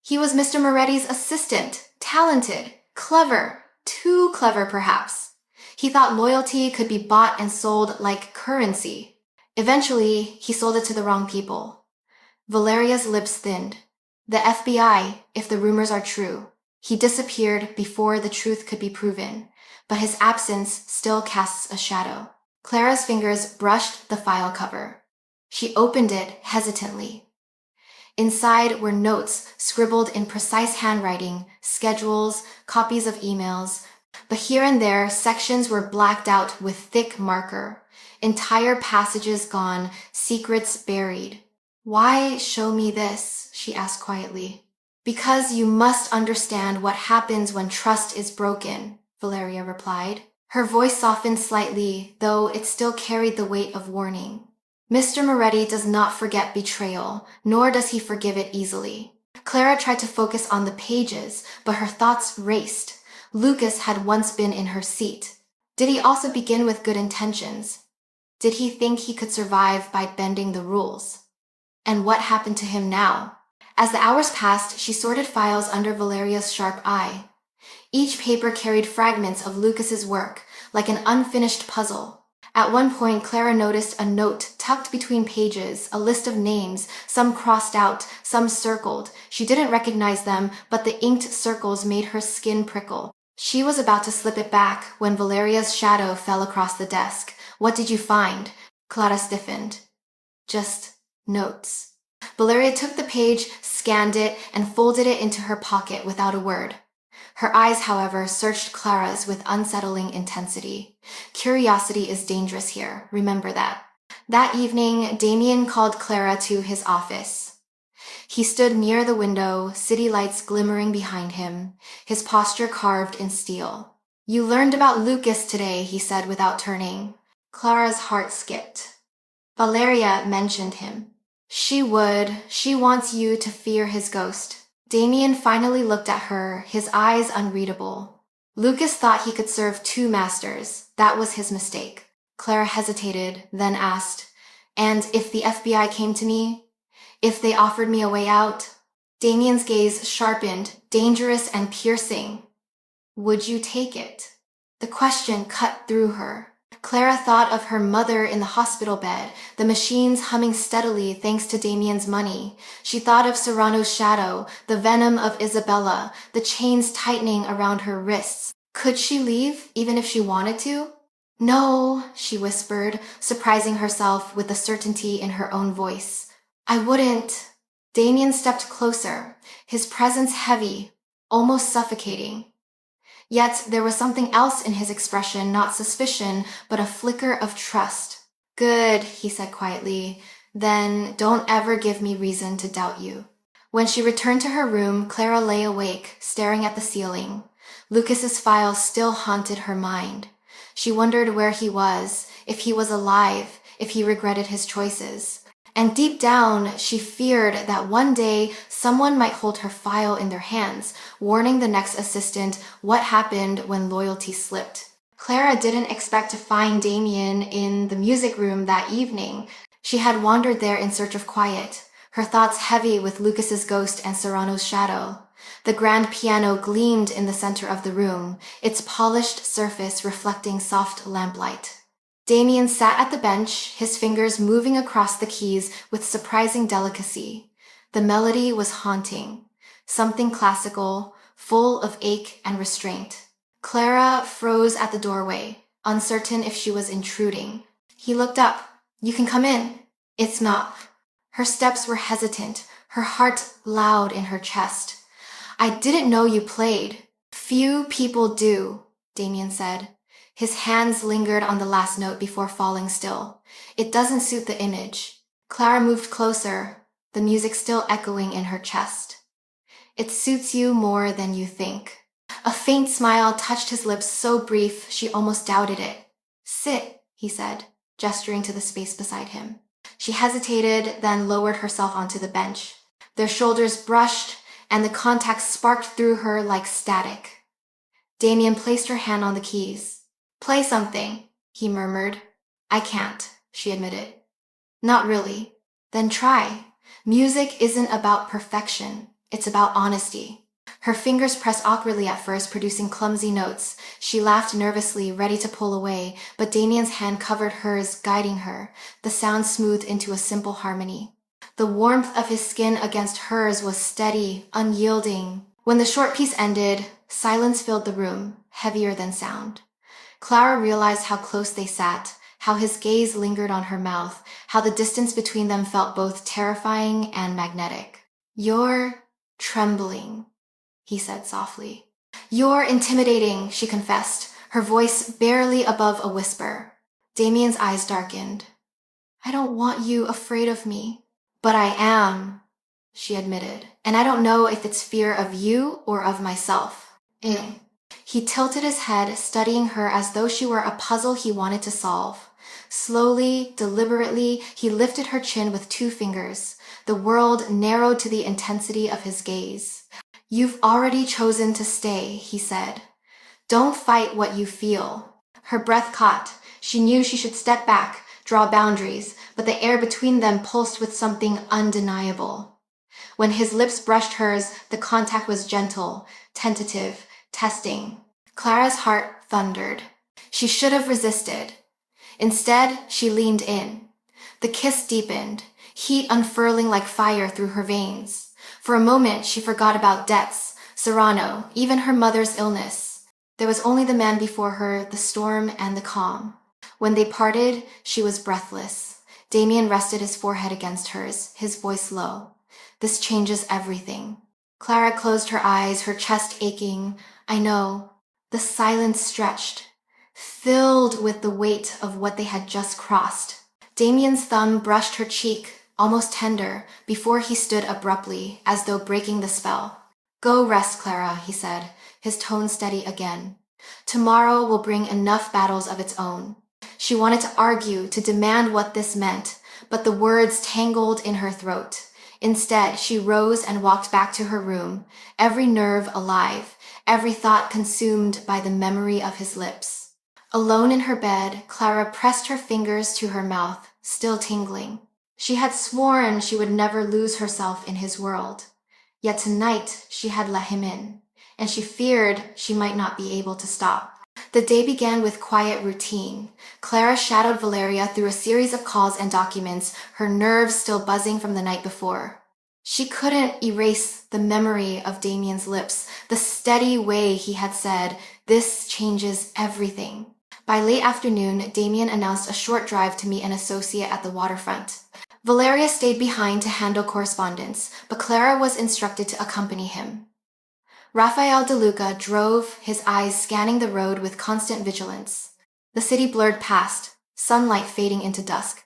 Speaker 1: He was Mr. Moretti's assistant, talented, clever, too clever perhaps. He thought loyalty could be bought and sold like currency. Eventually, he sold it to the wrong people. Valeria's lips thinned. The FBI, if the rumors are true. He disappeared before the truth could be proven, but his absence still casts a shadow. Clara's fingers brushed the file cover. She opened it hesitantly. Inside were notes scribbled in precise handwriting, schedules, copies of emails, But here and there, sections were blacked out with thick marker. Entire passages gone, secrets buried. Why show me this? She asked quietly. Because you must understand what happens when trust is broken, Valeria replied. Her voice softened slightly, though it still carried the weight of warning. Mr. Moretti does not forget betrayal, nor does he forgive it easily. Clara tried to focus on the pages, but her thoughts raced. Lucas had once been in her seat. Did he also begin with good intentions? Did he think he could survive by bending the rules? And what happened to him now? As the hours passed, she sorted files under Valeria's sharp eye. Each paper carried fragments of Lucas's work, like an unfinished puzzle. At one point, Clara noticed a note tucked between pages, a list of names, some crossed out, some circled. She didn't recognize them, but the inked circles made her skin prickle. She was about to slip it back when Valeria's shadow fell across the desk. What did you find? Clara stiffened. Just notes. Valeria took the page, scanned it, and folded it into her pocket without a word. Her eyes, however, searched Clara's with unsettling intensity. Curiosity is dangerous here, remember that. That evening, Damien called Clara to his office. He stood near the window, city lights glimmering behind him, his posture carved in steel. You learned about Lucas today, he said without turning. Clara's heart skipped. Valeria mentioned him. She would. She wants you to fear his ghost. Damien finally looked at her, his eyes unreadable. Lucas thought he could serve two masters. That was his mistake. Clara hesitated, then asked, and if the FBI came to me? If they offered me a way out? Damien's gaze sharpened, dangerous and piercing. Would you take it? The question cut through her. Clara thought of her mother in the hospital bed, the machines humming steadily thanks to Damien's money. She thought of Serrano's shadow, the venom of Isabella, the chains tightening around her wrists. Could she leave, even if she wanted to? No, she whispered, surprising herself with the certainty in her own voice. I wouldn't. Damien stepped closer, his presence heavy, almost suffocating. Yet there was something else in his expression, not suspicion, but a flicker of trust. Good, he said quietly. Then don't ever give me reason to doubt you. When she returned to her room, Clara lay awake, staring at the ceiling. Lucas's files still haunted her mind. She wondered where he was, if he was alive, if he regretted his choices. And deep down, she feared that one day someone might hold her file in their hands, warning the next assistant what happened when loyalty slipped. Clara didn't expect to find Damien in the music room that evening. She had wandered there in search of quiet, her thoughts heavy with Lucas's ghost and Serrano's shadow. The grand piano gleamed in the center of the room, its polished surface reflecting soft lamplight. Damien sat at the bench, his fingers moving across the keys with surprising delicacy. The melody was haunting, something classical, full of ache and restraint. Clara froze at the doorway, uncertain if she was intruding. He looked up. You can come in. It's not. Her steps were hesitant, her heart loud in her chest. I didn't know you played. Few people do, Damien said. His hands lingered on the last note before falling still. It doesn't suit the image. Clara moved closer, the music still echoing in her chest. It suits you more than you think. A faint smile touched his lips so brief she almost doubted it. Sit, he said, gesturing to the space beside him. She hesitated, then lowered herself onto the bench. Their shoulders brushed, and the contact sparked through her like static. Damien placed her hand on the keys. Play something, he murmured. I can't, she admitted. Not really. Then try. Music isn't about perfection. It's about honesty. Her fingers pressed awkwardly at first, producing clumsy notes. She laughed nervously, ready to pull away, but Damien's hand covered hers, guiding her. The sound smoothed into a simple harmony. The warmth of his skin against hers was steady, unyielding. When the short piece ended, silence filled the room, heavier than sound. Clara realized how close they sat, how his gaze lingered on her mouth, how the distance between them felt both terrifying and magnetic. You're trembling, he said softly. You're intimidating, she confessed, her voice barely above a whisper. Damien's eyes darkened. I don't want you afraid of me. But I am, she admitted, and I don't know if it's fear of you or of myself. He tilted his head, studying her as though she were a puzzle he wanted to solve. Slowly, deliberately, he lifted her chin with 2 fingers. The world narrowed to the intensity of his gaze. You've already chosen to stay, he said. Don't fight what you feel. Her breath caught. She knew she should step back, draw boundaries, but the air between them pulsed with something undeniable. When his lips brushed hers, the contact was gentle, tentative, testing. Clara's heart thundered. She should have resisted. Instead, she leaned in. The kiss deepened, heat unfurling like fire through her veins. For a moment, she forgot about debts, Serrano, even her mother's illness. There was only the man before her, the storm and the calm. When they parted, she was breathless. Damien rested his forehead against hers, his voice low. This changes everything. Clara closed her eyes, her chest aching. I know. The silence stretched, filled with the weight of what they had just crossed. Damien's thumb brushed her cheek, almost tender, before he stood abruptly, as though breaking the spell. Go rest, Clara, he said, his tone steady again. Tomorrow will bring enough battles of its own. She wanted to argue, to demand what this meant, but the words tangled in her throat. Instead, she rose and walked back to her room, every nerve alive, every thought consumed by the memory of his lips. Alone in her bed, Clara pressed her fingers to her mouth, still tingling. She had sworn she would never lose herself in his world. Yet tonight she had let him in, and she feared she might not be able to stop. The day began with quiet routine. Clara shadowed Valeria through a series of calls and documents, her nerves still buzzing from the night before. She couldn't erase the memory of Damien's lips, the steady way he had said, "This changes everything." By late afternoon, Damien announced a short drive to meet an associate at the waterfront. Valeria stayed behind to handle correspondence, but Clara was instructed to accompany him. Rafael De Luca drove, his eyes scanning the road with constant vigilance. The city blurred past, sunlight fading into dusk.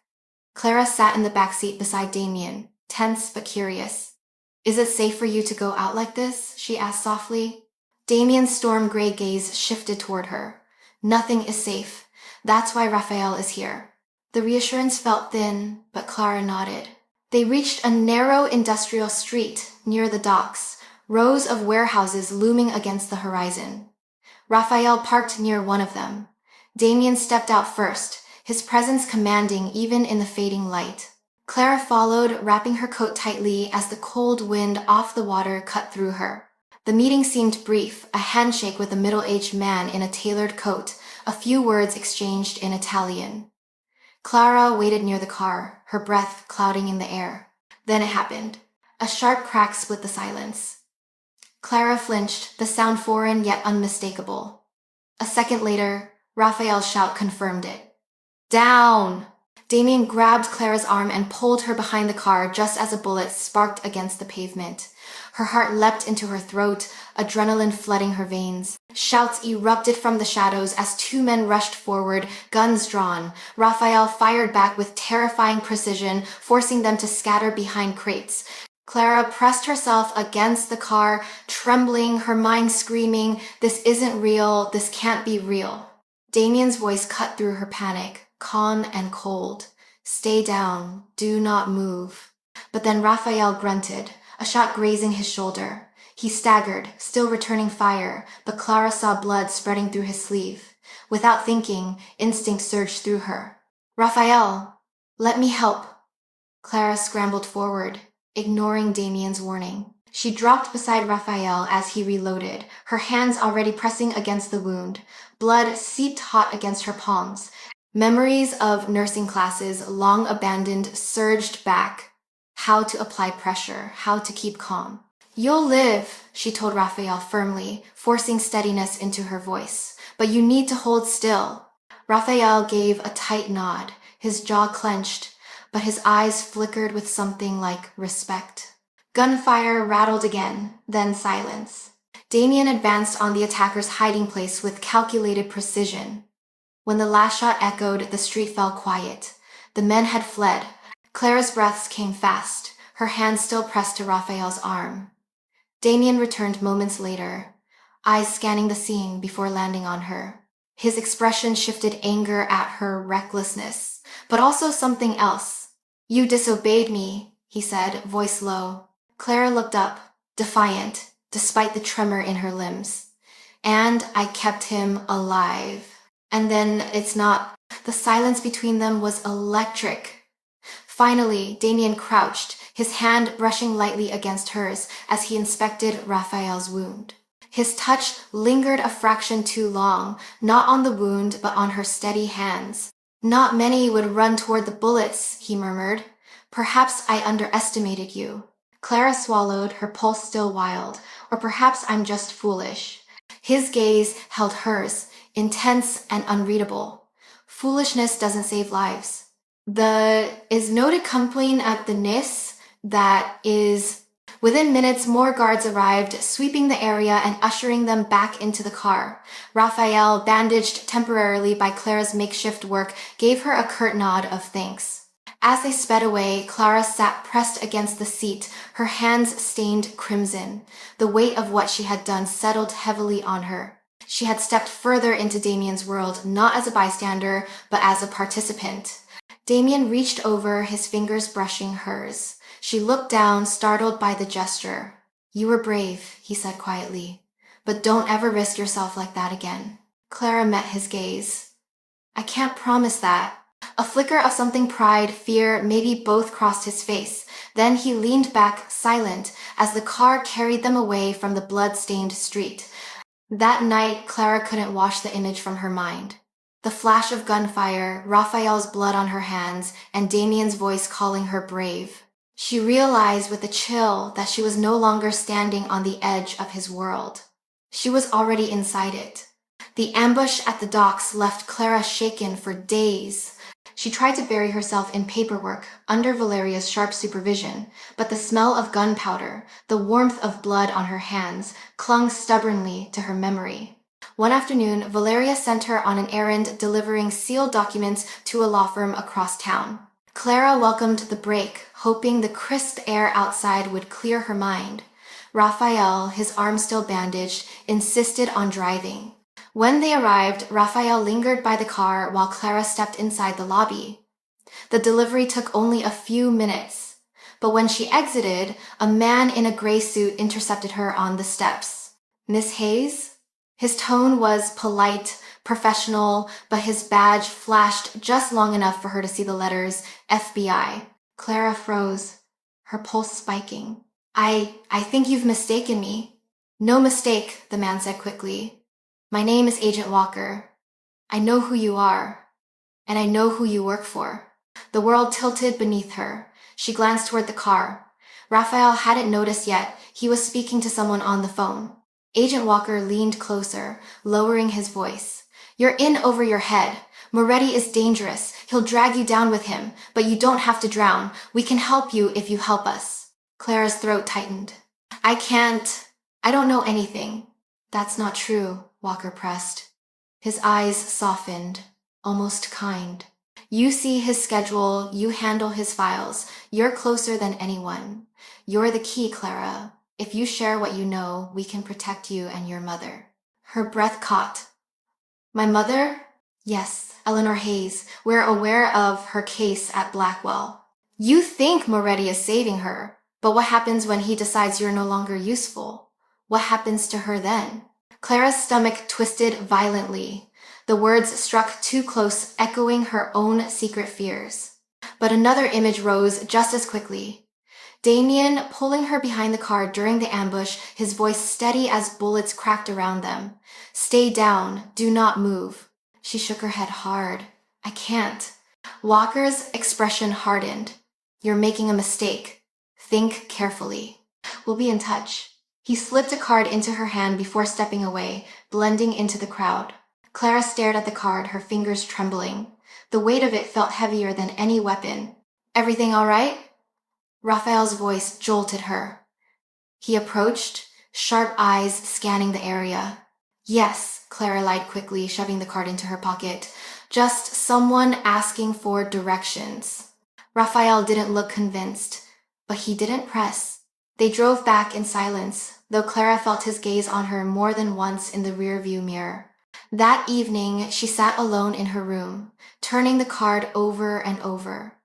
Speaker 1: Clara sat in the backseat beside Damien, tense but curious. Is it safe for you to go out like this? She asked softly. Damien's storm-gray gaze shifted toward her. Nothing is safe. That's why Rafael is here. The reassurance felt thin, but Clara nodded. They reached a narrow industrial street near the docks, rows of warehouses looming against the horizon. Rafael parked near one of them. Damien stepped out first, his presence commanding even in the fading light. Clara followed, wrapping her coat tightly as the cold wind off the water cut through her. The meeting seemed brief, a handshake with a middle-aged man in a tailored coat, a few words exchanged in Italian. Clara waited near the car, her breath clouding in the air. Then it happened. A sharp crack split the silence. Clara flinched, the sound foreign yet unmistakable. A second later, Raphael's shout confirmed it. Down! Damien grabbed Clara's arm and pulled her behind the car just as a bullet sparked against the pavement. Her heart leapt into her throat, adrenaline flooding her veins. Shouts erupted from the shadows as 2 men rushed forward, guns drawn. Raphael fired back with terrifying precision, forcing them to scatter behind crates. Clara pressed herself against the car, trembling, her mind screaming, "This isn't real, this can't be real." Damien's voice cut through her panic, calm and cold. "Stay down, do not move." But then Raphael grunted, a shot grazing his shoulder. He staggered, still returning fire, but Clara saw blood spreading through his sleeve. Without thinking, instinct surged through her. "Raphael, let me help." Clara scrambled forward, ignoring Damien's warning. She dropped beside Raphael as he reloaded, her hands already pressing against the wound. Blood seeped hot against her palms. Memories of nursing classes, long abandoned, surged back. How to apply pressure, how to keep calm. "You'll live," she told Raphael firmly, forcing steadiness into her voice. "But you need to hold still." Raphael gave a tight nod, his jaw clenched, but his eyes flickered with something like respect. Gunfire rattled again, then silence. Damien advanced on the attacker's hiding place with calculated precision. When the last shot echoed, the street fell quiet. The men had fled. Clara's breaths came fast, her hand still pressed to Raphael's arm. Damien returned moments later, eyes scanning the scene before landing on her. His expression shifted anger at her recklessness, but also something else. "You disobeyed me," he said, voice low. Clara looked up, defiant, despite the tremor in her limbs. "And I kept him alive." And then it's not. The silence between them was electric. Finally, Damien crouched, his hand brushing lightly against hers as he inspected Raphael's wound. His touch lingered a fraction too long, not on the wound but on her steady hands. "Not many would run toward the bullets," he murmured. "Perhaps I underestimated you." Clara swallowed, her pulse still wild. "Or perhaps I'm just foolish." His gaze held hers, intense and unreadable. "Foolishness doesn't save lives." The is noted complaint at the NIS that is... Within minutes, more guards arrived, sweeping the area and ushering them back into the car. Raphael, bandaged temporarily by Clara's makeshift work, gave her a curt nod of thanks. As they sped away, Clara sat pressed against the seat, her hands stained crimson. The weight of what she had done settled heavily on her. She had stepped further into Damien's world, not as a bystander, but as a participant. Damien reached over, his fingers brushing hers. She looked down, startled by the gesture. "You were brave," he said quietly, "but don't ever risk yourself like that again." Clara met his gaze. "I can't promise that." A flicker of something pride, fear, maybe both crossed his face. Then he leaned back, silent, as the car carried them away from the blood-stained street. That night, Clara couldn't wash the image from her mind. The flash of gunfire, Raphael's blood on her hands, and Damien's voice calling her brave. She realized with a chill that she was no longer standing on the edge of his world. She was already inside it. The ambush at the docks left Clara shaken for days. She tried to bury herself in paperwork under Valeria's sharp supervision, but the smell of gunpowder, the warmth of blood on her hands, clung stubbornly to her memory. One afternoon, Valeria sent her on an errand delivering sealed documents to a law firm across town. Clara welcomed the break, hoping the crisp air outside would clear her mind. Raphael, his arm still bandaged, insisted on driving. When they arrived, Raphael lingered by the car while Clara stepped inside the lobby. The delivery took only a few minutes, but when she exited, a man in a gray suit intercepted her on the steps. "Miss Hayes?" His tone was polite, professional, but his badge flashed just long enough for her to see the letters FBI. Clara froze, her pulse spiking. I think you've mistaken me." "No mistake," the man said quickly. "My name is Agent Walker. I know who you are, and I know who you work for." The world tilted beneath her. She glanced toward the car. Raphael hadn't noticed yet. He was speaking to someone on the phone. Agent Walker leaned closer, lowering his voice. "You're in over your head. Moretti is dangerous. He'll drag you down with him, but you don't have to drown. We can help you if you help us." Clara's throat tightened. I don't know anything." "That's not true," Walker pressed. His eyes softened, almost kind. "You see his schedule, you handle his files. You're closer than anyone. You're the key, Clara. If you share what you know, we can protect you and your mother." Her breath caught. "My mother?" "Yes, Eleanor Hayes. We're aware of her case at Blackwell." "You think Moretti is saving her, but what happens when he decides you're no longer useful? What happens to her then?" Clara's stomach twisted violently. The words struck too close, echoing her own secret fears. But another image rose just as quickly. Damien pulling her behind the car during the ambush, his voice steady as bullets cracked around them. "Stay down. Do not move." She shook her head hard. "I can't." Walker's expression hardened. "You're making a mistake. Think carefully. We'll be in touch." He slipped a card into her hand before stepping away, blending into the crowd. Clara stared at the card, her fingers trembling. The weight of it felt heavier than any weapon. "Everything all right?" Raphael's voice jolted her. He approached, sharp eyes scanning the area. Yes, Clara lied quickly, shoving the card into her pocket. Just someone asking for directions. Raphael didn't look convinced, but he didn't press. They drove back in silence, though Clara felt his gaze on her more than once in the rearview mirror. That evening, she sat alone in her room, turning the card over and over.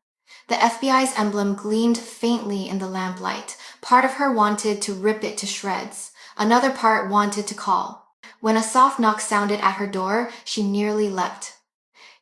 Speaker 1: The FBI's emblem gleamed faintly in the lamplight. Part of her wanted to rip it to shreds. Another part wanted to call. When a soft knock sounded at her door, she nearly leapt.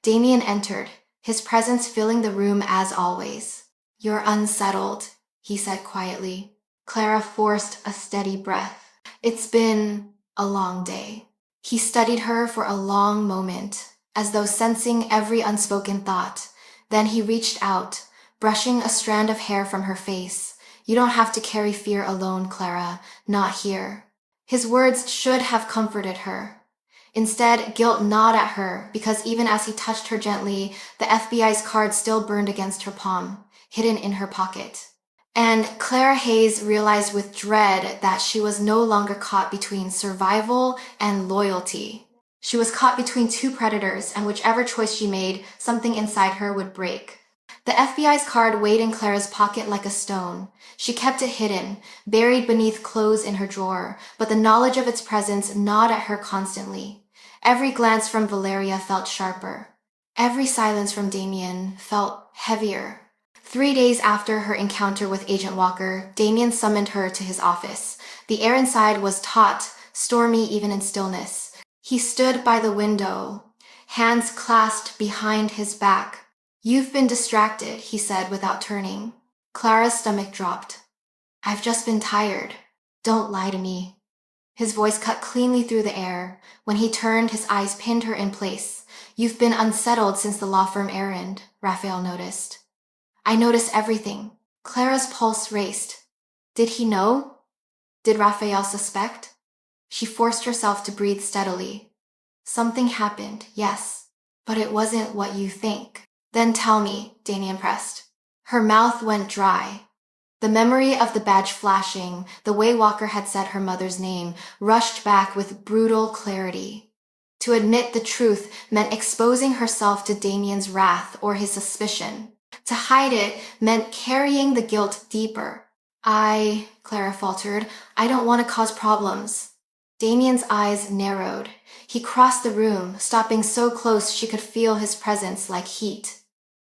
Speaker 1: Damien entered, his presence filling the room as always. "You're unsettled," he said quietly. Clara forced a steady breath. "It's been a long day." He studied her for a long moment, as though sensing every unspoken thought. Then he reached out, brushing a strand of hair from her face. "You don't have to carry fear alone, Clara. Not here." His words should have comforted her. Instead, guilt gnawed at her, because even as he touched her gently, the FBI's card still burned against her palm, hidden in her pocket. And Clara Hayes realized with dread that she was no longer caught between survival and loyalty. She was caught between two predators, and whichever choice she made, something inside her would break. The FBI's card weighed in Clara's pocket like a stone. She kept it hidden, buried beneath clothes in her drawer, but the knowledge of its presence gnawed at her constantly. Every glance from Valeria felt sharper. Every silence from Damien felt heavier. 3 days after her encounter with Agent Walker, Damien summoned her to his office. The air inside was taut, stormy even in stillness. He stood by the window, hands clasped behind his back. "You've been distracted," he said without turning. Clara's stomach dropped. "I've just been tired. Don't lie to me." His voice cut cleanly through the air. When he turned, his eyes pinned her in place. "You've been unsettled since the law firm errand," Raphael noticed. "I noticed everything." Clara's pulse raced. Did he know? Did Raphael suspect? She forced herself to breathe steadily. "Something happened, yes, but it wasn't what you think." "Then tell me," Damien pressed. Her mouth went dry. The memory of the badge flashing, the way Walker had said her mother's name, rushed back with brutal clarity. To admit the truth meant exposing herself to Damien's wrath or his suspicion. To hide it meant carrying the guilt deeper. Clara faltered, "I don't want to cause problems." Damien's eyes narrowed. He crossed the room, stopping so close she could feel his presence like heat.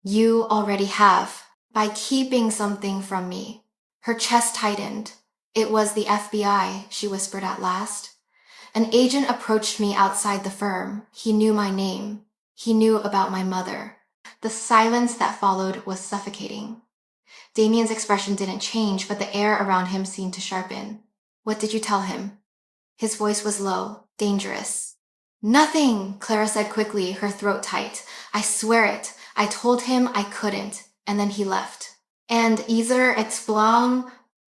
Speaker 1: "You already have, by keeping something from me." Her chest tightened. "It was the FBI," she whispered at last. "An agent approached me outside the firm. He knew my name. He knew about my mother." The silence that followed was suffocating. Damien's expression didn't change, but the air around him seemed to sharpen. "What did you tell him?" His voice was low, dangerous. "Nothing," Clara said quickly, her throat tight. "I swear it. I told him I couldn't, and then he left." "And Iser explom?"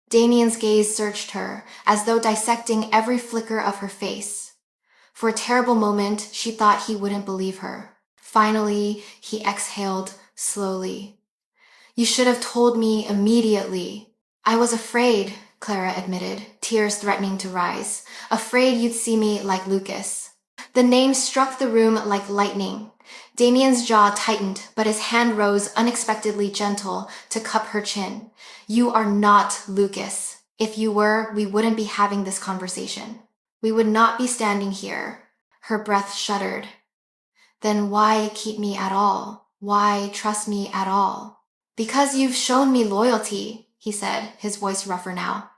Speaker 1: Damien's gaze searched her, as though dissecting every flicker of her face. For a terrible moment, she thought he wouldn't believe her. Finally, he exhaled slowly. "You should have told me immediately." "I was afraid," Clara admitted, tears threatening to rise. "Afraid you'd see me like Lucas." The name struck the room like lightning. Damien's jaw tightened, but his hand rose unexpectedly gentle to cup her chin. "You are not Lucas. If you were, we wouldn't be having this conversation. We would not be standing here." Her breath shuddered. "Then why keep me at all? Why trust me at all?" "Because you've shown me loyalty," he said, his voice rougher now.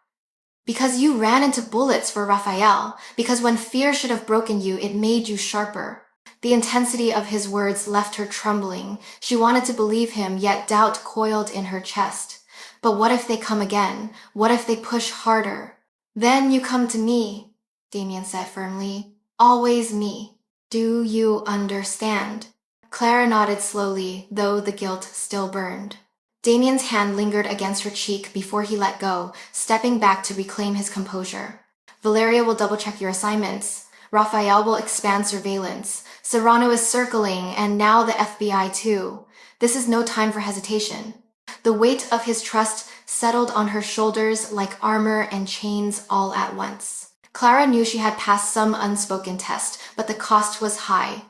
Speaker 1: "Because you ran into bullets for Raphael. Because when fear should have broken you, it made you sharper." The intensity of his words left her trembling. She wanted to believe him, yet doubt coiled in her chest. But what if they come again? What if they push harder? "Then you come to me," Damien said firmly. "Always me. Do you understand?" Clara nodded slowly, though the guilt still burned. Damien's hand lingered against her cheek before he let go, stepping back to reclaim his composure. "Valeria will double-check your assignments. Raphael will expand surveillance. Serrano is circling, and now the FBI too. This is no time for hesitation." The weight of his trust settled on her shoulders like armor and chains all at once. Clara knew she had passed some unspoken test, but the cost was high.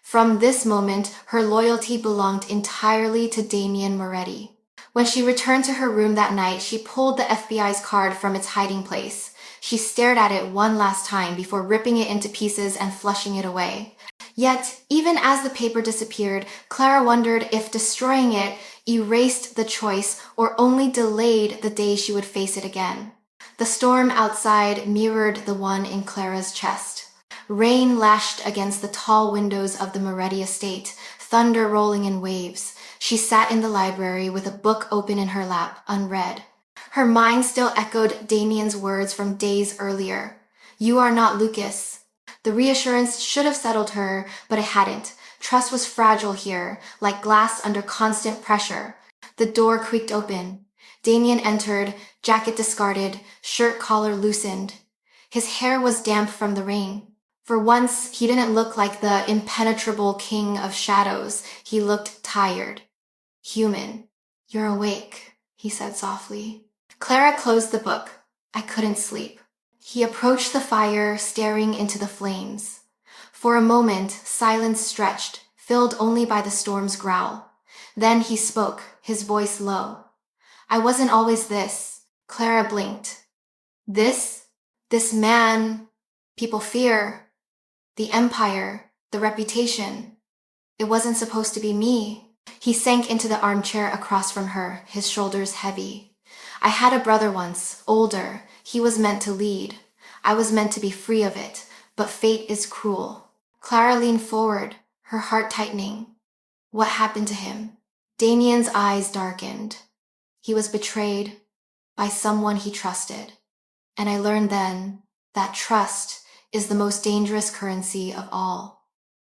Speaker 1: From this moment, her loyalty belonged entirely to Damien Moretti. When she returned to her room that night, she pulled the FBI's card from its hiding place. She stared at it one last time before ripping it into pieces and flushing it away. Yet, even as the paper disappeared, Clara wondered if destroying it erased the choice or only delayed the day she would face it again. The storm outside mirrored the one in Clara's chest. Rain lashed against the tall windows of the Moretti estate, thunder rolling in waves. She sat in the library with a book open in her lap, unread. Her mind still echoed Damien's words from days earlier. "You are not Lucas." The reassurance should have settled her, but it hadn't. Trust was fragile here, like glass under constant pressure. The door creaked open. Damien entered, jacket discarded, shirt collar loosened. His hair was damp from the rain. For once, he didn't look like the impenetrable king of shadows. He looked tired. Human. "You're awake," he said softly. Clara closed the book. "I couldn't sleep." He approached the fire, staring into the flames. For a moment, silence stretched, filled only by the storm's growl. Then he spoke, his voice low. "I wasn't always this." Clara blinked. This? This man people fear. The empire, the reputation. It wasn't supposed to be me. He sank into the armchair across from her, his shoulders heavy. "I had a brother once, older. He was meant to lead. I was meant to be free of it, but fate is cruel." Clara leaned forward, her heart tightening. What happened to him? Damien's eyes darkened. He was betrayed by someone he trusted. And I learned then that trust is the most dangerous currency of all.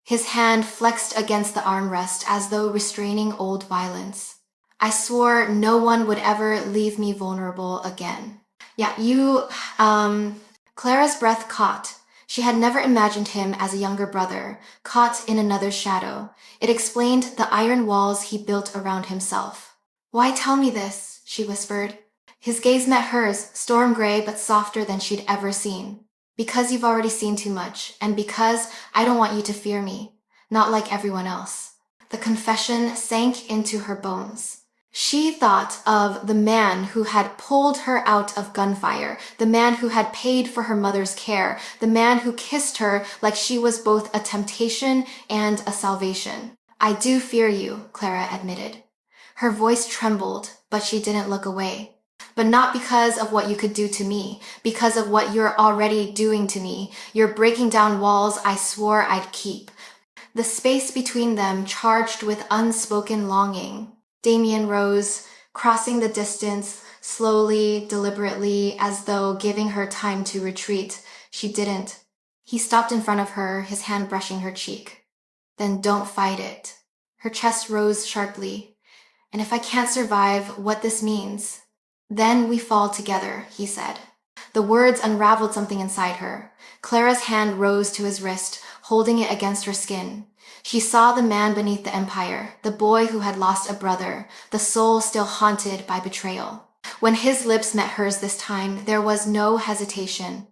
Speaker 1: His hand flexed against the armrest as though restraining old violence. "I swore no one would ever leave me vulnerable again." Clara's breath caught. She had never imagined him as a younger brother, caught in another's shadow. It explained the iron walls he built around himself. "Why tell me this?" she whispered. His gaze met hers, storm gray but softer than she'd ever seen. "Because you've already seen too much, and because I don't want you to fear me, not like everyone else." The confession sank into her bones. She thought of the man who had pulled her out of gunfire, the man who had paid for her mother's care, the man who kissed her like she was both a temptation and a salvation. "I do fear you," Clara admitted. Her voice trembled, but she didn't look away. "But not because of what you could do to me, because of what you're already doing to me. You're breaking down walls I swore I'd keep." The space between them charged with unspoken longing. Damien rose, crossing the distance, slowly, deliberately, as though giving her time to retreat. She didn't. He stopped in front of her, his hand brushing her cheek. "Then don't fight it." Her chest rose sharply. "And if I can't survive what this means, then we fall together," he said. The words unraveled something inside her. Clara's hand rose to his wrist, holding it against her skin. She saw the man beneath the empire, the boy who had lost a brother, the soul still haunted by betrayal. When his lips met hers this time, there was no hesitation.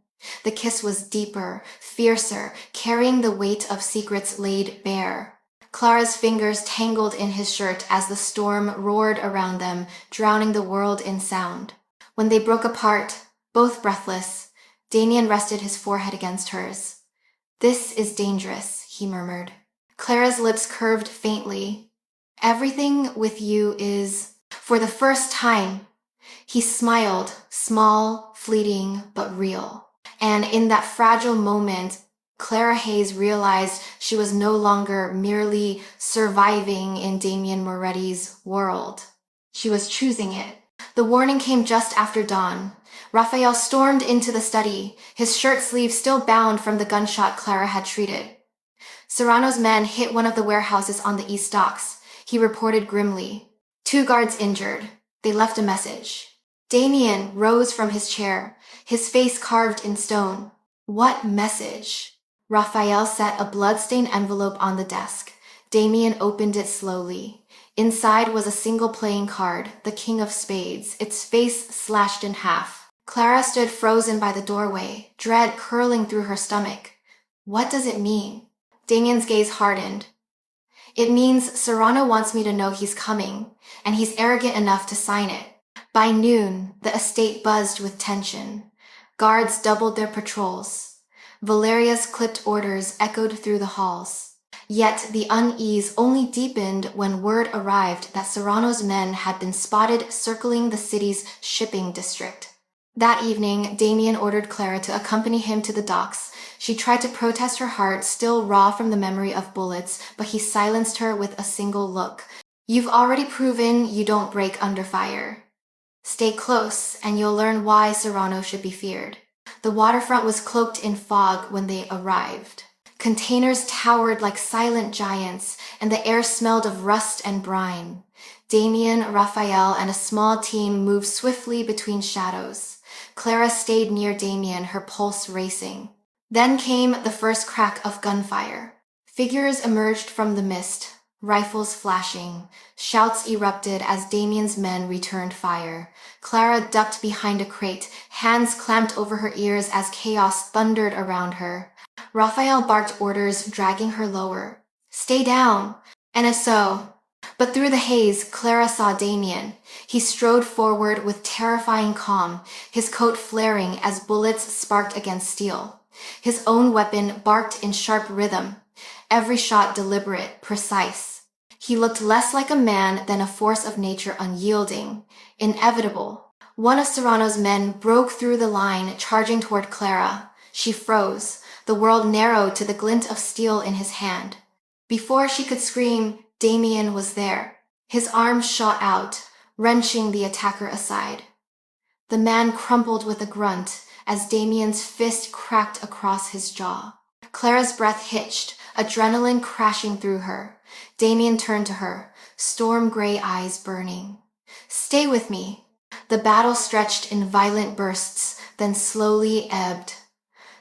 Speaker 1: The kiss was deeper, fiercer, carrying the weight of secrets laid bare. Clara's fingers tangled in his shirt as the storm roared around them, drowning the world in sound. When they broke apart, both breathless, Damien rested his forehead against hers. "This is dangerous," he murmured. Clara's lips curved faintly. "Everything with you is..." For the first time, he smiled, small, fleeting, but real. And in that fragile moment, Clara Hayes realized she was no longer merely surviving in Damien Moretti's world. She was choosing it. The warning came just after dawn. Raphael stormed into the study, his shirt sleeve still bound from the gunshot Clara had treated. Serrano's men hit one of the warehouses on the east docks. He reported grimly. 2 guards injured. They left a message. Damien rose from his chair, his face carved in stone. What message? Raphael set a blood-stained envelope on the desk. Damien opened it slowly. Inside was a single playing card, the King of Spades, its face slashed in half. Clara stood frozen by the doorway, dread curling through her stomach. What does it mean? Damien's gaze hardened. It means Serrano wants me to know he's coming, and he's arrogant enough to sign it. By noon, the estate buzzed with tension. Guards doubled their patrols. Valeria's clipped orders echoed through the halls. Yet the unease only deepened when word arrived that Serrano's men had been spotted circling the city's shipping district. That evening, Damien ordered Clara to accompany him to the docks. She tried to protest, her heart still raw from the memory of bullets, but he silenced her with a single look. You've already proven you don't break under fire. Stay close, and you'll learn why Serrano should be feared. The waterfront was cloaked in fog when they arrived. Containers towered like silent giants, and the air smelled of rust and brine. Damien, Raphael, and a small team moved swiftly between shadows. Clara stayed near Damien, her pulse racing. Then came the first crack of gunfire. Figures emerged from the mist, rifles flashing. Shouts erupted as Damien's men returned fire. Clara ducked behind a crate, hands clamped over her ears as chaos thundered around her. Raphael barked orders, dragging her lower. Stay down! And so. But through the haze, Clara saw Damien. He strode forward with terrifying calm, his coat flaring as bullets sparked against steel. His own weapon barked in sharp rhythm, every shot deliberate, precise. He looked less like a man than a force of nature, unyielding, inevitable. One of Serrano's men broke through the line, charging toward Clara. She froze, the world narrowed to the glint of steel in his hand. Before she could scream, Damien was there. His arms shot out, wrenching the attacker aside. The man crumpled with a grunt as Damien's fist cracked across his jaw. Clara's breath hitched, adrenaline crashing through her. Damien turned to her, storm-gray eyes burning. Stay with me. The battle stretched in violent bursts, then slowly ebbed.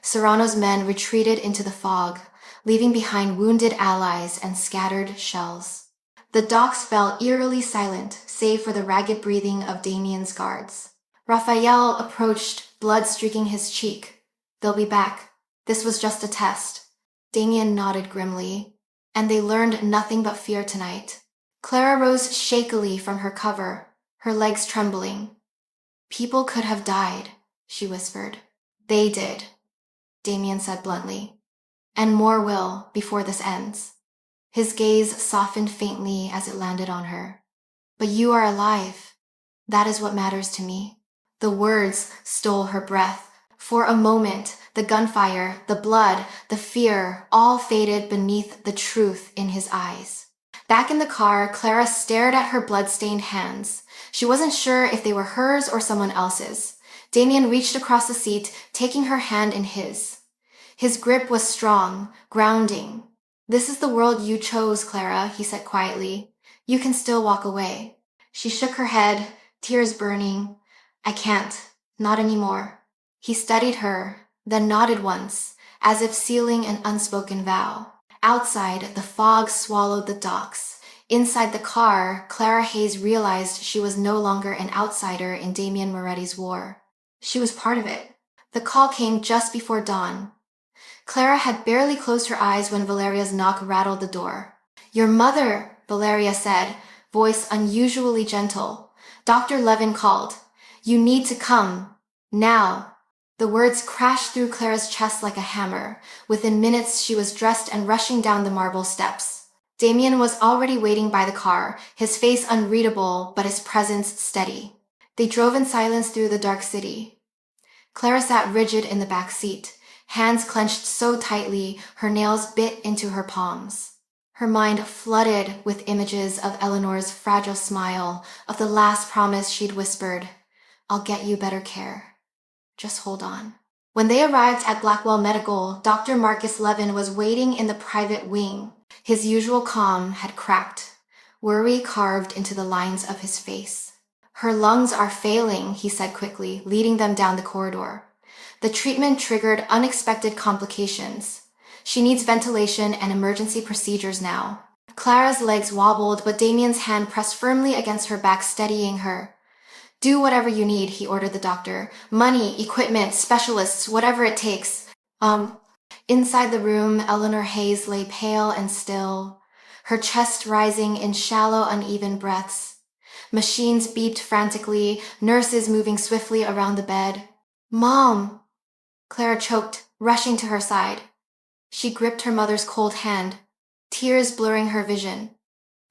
Speaker 1: Serrano's men retreated into the fog, leaving behind wounded allies and scattered shells. The docks fell eerily silent, save for the ragged breathing of Damien's guards. Raphael approached, blood streaking his cheek. They'll be back. This was just a test. Damien nodded grimly. And they learned nothing but fear tonight. Clara rose shakily from her cover, her legs trembling. People could have died, she whispered. They did, Damien said bluntly. And more will before this ends. His gaze softened faintly as it landed on her. But you are alive. That is what matters to me. The words stole her breath. For a moment, the gunfire, the blood, the fear, all faded beneath the truth in his eyes. Back in the car, Clara stared at her blood-stained hands. She wasn't sure if they were hers or someone else's. Damien reached across the seat, taking her hand in his. His grip was strong, grounding. This is the world you chose, Clara, he said quietly. You can still walk away. She shook her head, tears burning. I can't. Not anymore. He studied her, then nodded once, as if sealing an unspoken vow. Outside, the fog swallowed the docks. Inside the car, Clara Hayes realized she was no longer an outsider in Damien Moretti's war. She was part of it. The call came just before dawn. Clara had barely closed her eyes when Valeria's knock rattled the door. Your mother, Valeria said, voice unusually gentle. Dr. Levin called. You need to come. Now. The words crashed through Clara's chest like a hammer. Within minutes, she was dressed and rushing down the marble steps. Damien was already waiting by the car, his face unreadable, but his presence steady. They drove in silence through the dark city. Clara sat rigid in the back seat, hands clenched so tightly her nails bit into her palms. Her mind flooded with images of Eleanor's fragile smile, of the last promise she'd whispered, I'll get you better care. Just hold on. When they arrived at Blackwell Medical, Dr. Marcus Levin was waiting in the private wing. His usual calm had cracked, worry carved into the lines of his face. Her lungs are failing, he said quickly, leading them down the corridor. The treatment triggered unexpected complications. She needs ventilation and emergency procedures now. Clara's legs wobbled, but Damien's hand pressed firmly against her back, steadying her. Do whatever you need, he ordered the doctor. Money, equipment, specialists, whatever it takes. Inside the room, Eleanor Hayes lay pale and still, her chest rising in shallow, uneven breaths. Machines beeped frantically, nurses moving swiftly around the bed. Mom! Clara choked, rushing to her side. She gripped her mother's cold hand, tears blurring her vision.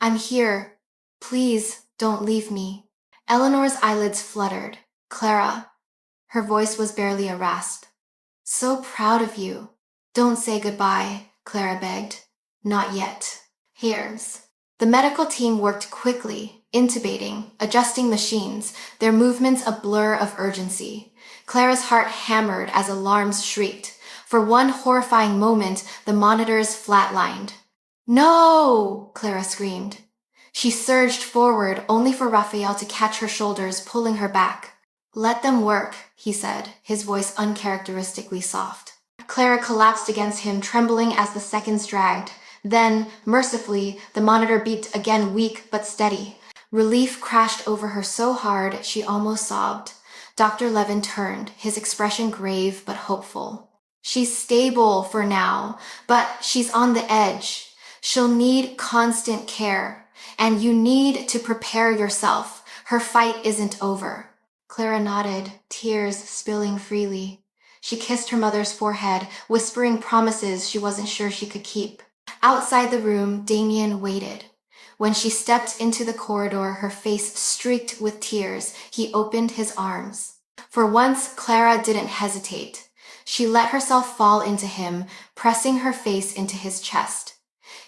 Speaker 1: I'm here. Please, don't leave me. Eleanor's eyelids fluttered. Clara. Her voice was barely a rasp. So proud of you. Don't say goodbye, Clara begged. Not yet. Here's. The medical team worked quickly, intubating, adjusting machines, their movements a blur of urgency. Clara's heart hammered as alarms shrieked. For one horrifying moment, the monitors flatlined. No! Clara screamed. She surged forward, only for Raphael to catch her shoulders, pulling her back. Let them work, he said, his voice uncharacteristically soft. Clara collapsed against him, trembling as the seconds dragged. Then, mercifully, the monitor beeped again, weak but steady. Relief crashed over her so hard she almost sobbed. Dr. Levin turned, his expression grave but hopeful. She's stable for now, but she's on the edge. She'll need constant care, and you need to prepare yourself. Her fight isn't over. Clara nodded, tears spilling freely. She kissed her mother's forehead, whispering promises she wasn't sure she could keep. Outside the room, Damien waited. When she stepped into the corridor, her face streaked with tears, he opened his arms. For once, Clara didn't hesitate. She let herself fall into him, pressing her face into his chest.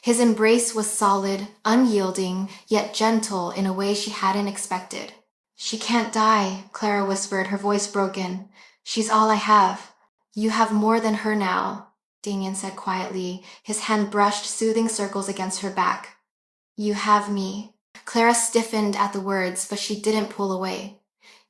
Speaker 1: His embrace was solid, unyielding, yet gentle in a way she hadn't expected. She can't die, Clara whispered, her voice broken. She's all I have. You have more than her now, Damien said quietly, his hand brushed soothing circles against her back. You have me. Clara stiffened at the words, but she didn't pull away.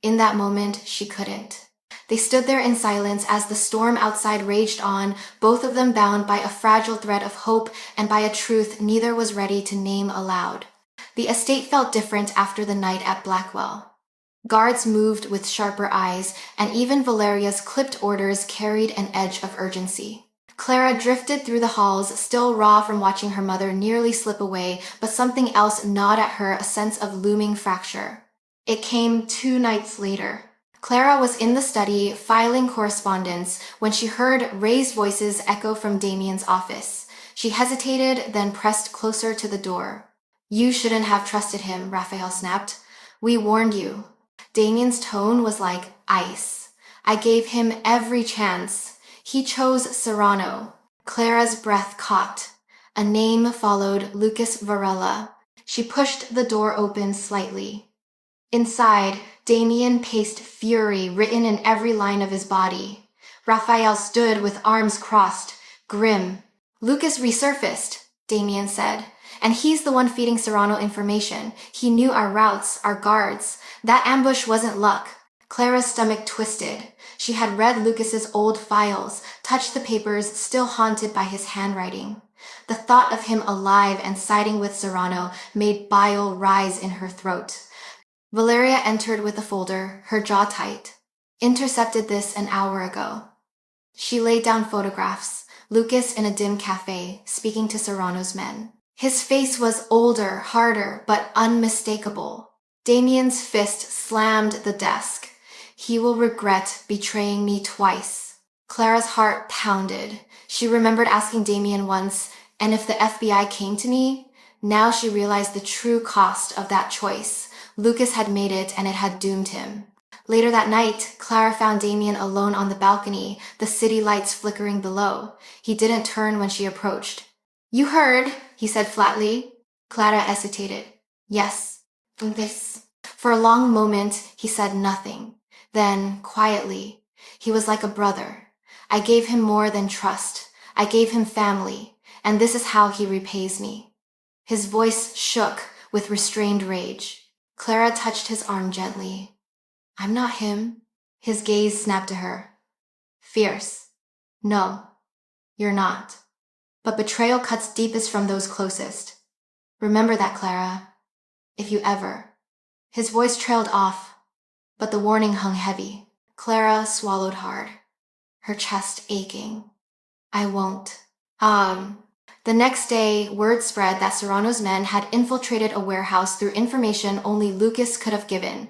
Speaker 1: In that moment, she couldn't. They stood there in silence as the storm outside raged on, both of them bound by a fragile thread of hope and by a truth neither was ready to name aloud. The estate felt different after the night at Blackwell. Guards moved with sharper eyes, and even Valeria's clipped orders carried an edge of urgency. Clara drifted through the halls, still raw from watching her mother nearly slip away, but something else gnawed at her, a sense of looming fracture. It came 2 nights later. Clara was in the study, filing correspondence, when she heard raised voices echo from Damien's office. She hesitated, then pressed closer to the door. You shouldn't have trusted him, Raphael snapped. We warned you. Damien's tone was like ice. I gave him every chance. He chose Serrano. Clara's breath caught. A name followed, Lucas Varela. She pushed the door open slightly. Inside, Damien paced fury written in every line of his body. Raphael stood with arms crossed, grim. Lucas resurfaced, Damien said. And he's the one feeding Serrano information. He knew our routes, our guards. That ambush wasn't luck. Clara's stomach twisted. She had read Lucas's old files, touched the papers still haunted by his handwriting. The thought of him alive and siding with Serrano made bile rise in her throat. Valeria entered with a folder, her jaw tight. Intercepted this an hour ago. She laid down photographs, Lucas in a dim cafe, speaking to Serrano's men. His face was older, harder, but unmistakable. Damien's fist slammed the desk. He will regret betraying me twice. Clara's heart pounded. She remembered asking Damien once, and if the FBI came to me? Now she realized the true cost of that choice. Lucas had made it, and it had doomed him. Later that night, Clara found Damien alone on the balcony, the city lights flickering below. He didn't turn when she approached. You heard, he said flatly. Clara hesitated. Yes, this. For a long moment, he said nothing. Then, quietly, he was like a brother. I gave him more than trust. I gave him family, and this is how he repays me. His voice shook with restrained rage. Clara touched his arm gently. I'm not him. His gaze snapped to her. Fierce. No, you're not. But betrayal cuts deepest from those closest. Remember that, Clara. If you ever. His voice trailed off, but the warning hung heavy. Clara swallowed hard, her chest aching. I won't. The next day, word spread that Serrano's men had infiltrated a warehouse through information only Lucas could have given.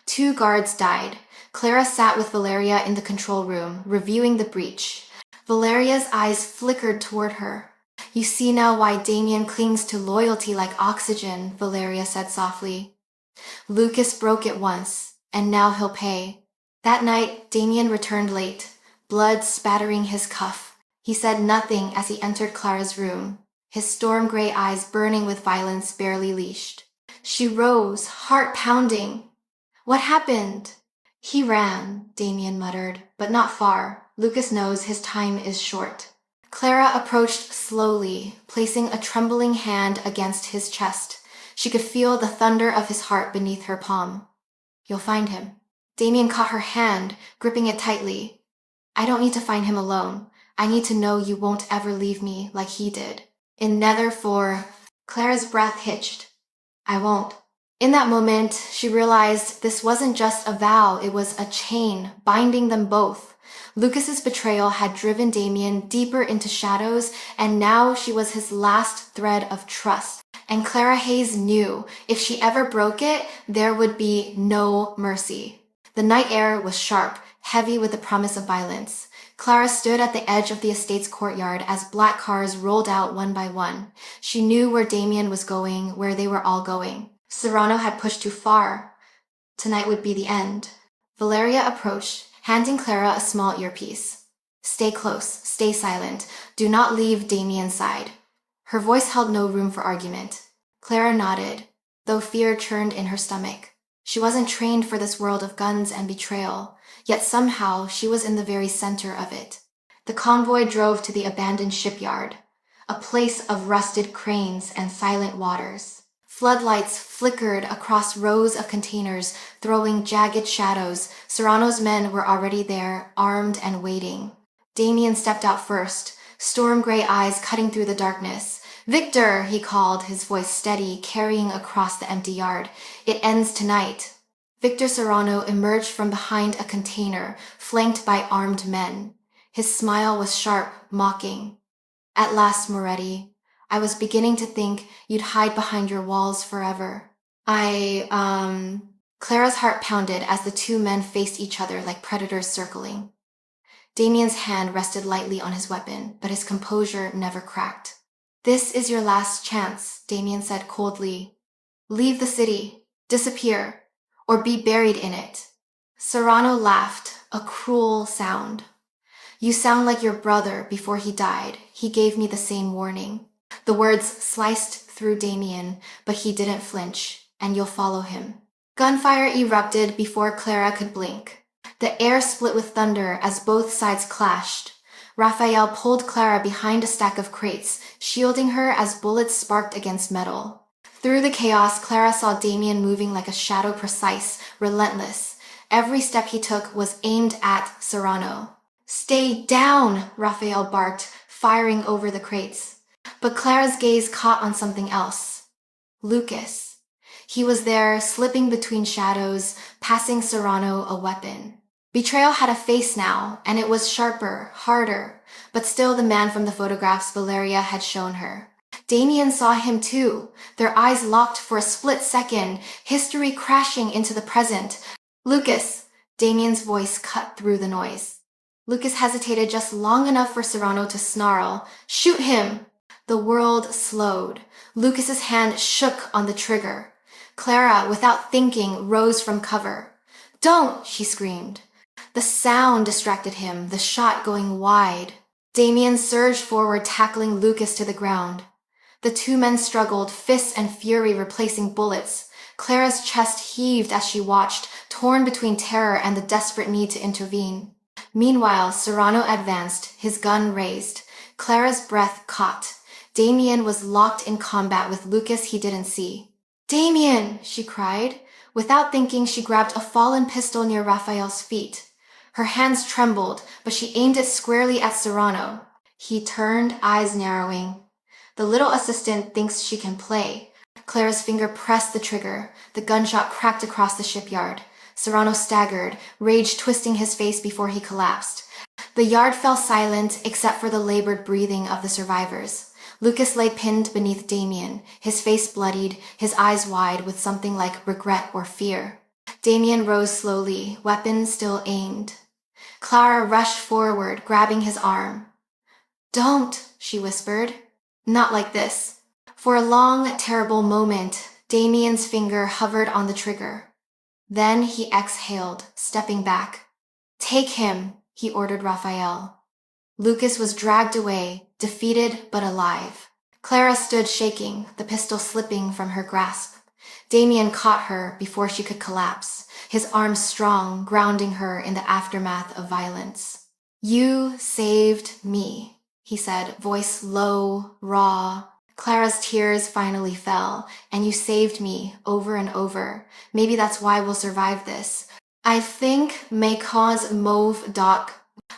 Speaker 1: 2 guards died. Clara sat with Valeria in the control room, reviewing the breach. Valeria's eyes flickered toward her. You see now why Damien clings to loyalty like oxygen, Valeria said softly. Lucas broke it once, and now he'll pay. That night, Damien returned late, blood spattering his cuff. He said nothing as he entered Clara's room, his storm gray eyes burning with violence barely leashed. She rose, heart pounding. What happened? He ran, Damien muttered, but not far. Lucas knows his time is short. Clara approached slowly, placing a trembling hand against his chest. She could feel the thunder of his heart beneath her palm. You'll find him. Damien caught her hand, gripping it tightly. I don't need to find him alone. I need to know you won't ever leave me like he did. In Nether for... Clara's breath hitched. I won't. In that moment, she realized this wasn't just a vow, it was a chain, binding them both. Lucas's betrayal had driven Damien deeper into shadows, and now she was his last thread of trust. And Clara Hayes knew if she ever broke it, there would be no mercy. The night air was sharp, heavy with the promise of violence. Clara stood at the edge of the estate's courtyard as black cars rolled out one by one. She knew where Damien was going, where they were all going. Serrano had pushed too far. Tonight would be the end. Valeria approached, handing Clara a small earpiece. Stay close, stay silent. Do not leave Damien's side. Her voice held no room for argument. Clara nodded, though fear churned in her stomach. She wasn't trained for this world of guns and betrayal, yet somehow she was in the very center of it. The convoy drove to the abandoned shipyard, a place of rusted cranes and silent waters. Floodlights flickered across rows of containers, throwing jagged shadows. Serrano's men were already there, armed and waiting. Damien stepped out first, storm gray eyes cutting through the darkness. Victor, he called, his voice steady, carrying across the empty yard. It ends tonight. Victor Serrano emerged from behind a container, flanked by armed men. His smile was sharp, mocking. At last, Moretti, I was beginning to think you'd hide behind your walls forever. Clara's heart pounded as the 2 men faced each other like predators circling. Damien's hand rested lightly on his weapon, but his composure never cracked. This is your last chance, Damien said coldly. Leave the city, disappear, or be buried in it. Serrano laughed, a cruel sound. You sound like your brother before he died. He gave me the same warning. The words sliced through Damien, but he didn't flinch, and you'll follow him. Gunfire erupted before Clara could blink. The air split with thunder as both sides clashed. Raphael pulled Clara behind a stack of crates, shielding her as bullets sparked against metal. Through the chaos, Clara saw Damien moving like a shadow, precise, relentless. Every step he took was aimed at Serrano. Stay down, Raphael barked, firing over the crates. But Clara's gaze caught on something else. Lucas. He was there, slipping between shadows, passing Serrano a weapon. Betrayal had a face now, and it was sharper, harder, but still the man from the photographs Valeria had shown her. Damien saw him too, their eyes locked for a split second, history crashing into the present. Lucas, Damien's voice cut through the noise. Lucas hesitated just long enough for Serrano to snarl, "Shoot him!" The world slowed. Lucas's hand shook on the trigger. Clara, without thinking, rose from cover. "Don't!" she screamed. The sound distracted him, the shot going wide. Damien surged forward, tackling Lucas to the ground. The 2 men struggled, fists and fury replacing bullets. Clara's chest heaved as she watched, torn between terror and the desperate need to intervene. Meanwhile, Serrano advanced, his gun raised. Clara's breath caught. Damien was locked in combat with Lucas he didn't see. "Damien!" she cried. Without thinking, she grabbed a fallen pistol near Raphael's feet. Her hands trembled, but she aimed it squarely at Serrano. He turned, eyes narrowing. The little assistant thinks she can play. Clara's finger pressed the trigger. The gunshot cracked across the shipyard. Serrano staggered, rage twisting his face before he collapsed. The yard fell silent except for the labored breathing of the survivors. Lucas lay pinned beneath Damien, his face bloodied, his eyes wide with something like regret or fear. Damien rose slowly, weapon still aimed. Clara rushed forward, grabbing his arm. "Don't," she whispered. "Not like this." For a long, terrible moment, Damien's finger hovered on the trigger. Then he exhaled, stepping back. "Take him," he ordered Raphael. Lucas was dragged away, defeated but alive. Clara stood shaking, the pistol slipping from her grasp. Damien caught her before she could collapse, his arms strong, grounding her in the aftermath of violence. "You saved me," he said, voice low, raw. "Clara's tears finally fell, and you saved me over and over. Maybe that's why we'll survive this. I think may cause mauve dock."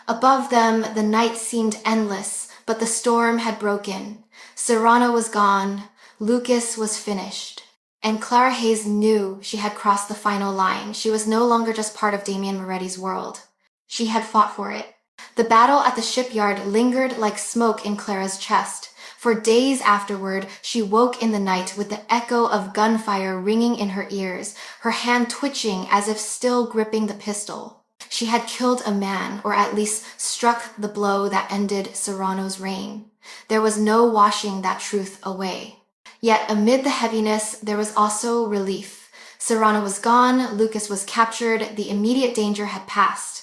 Speaker 1: Above them, the night seemed endless, but the storm had broken. Serrano was gone. Lucas was finished. And Clara Hayes knew she had crossed the final line. She was no longer just part of Damien Moretti's world. She had fought for it. The battle at the shipyard lingered like smoke in Clara's chest. For days afterward, she woke in the night with the echo of gunfire ringing in her ears, her hand twitching as if still gripping the pistol. She had killed a man, or at least struck the blow that ended Serrano's reign. There was no washing that truth away. Yet amid the heaviness, there was also relief. Serrano was gone, Lucas was captured, the immediate danger had passed.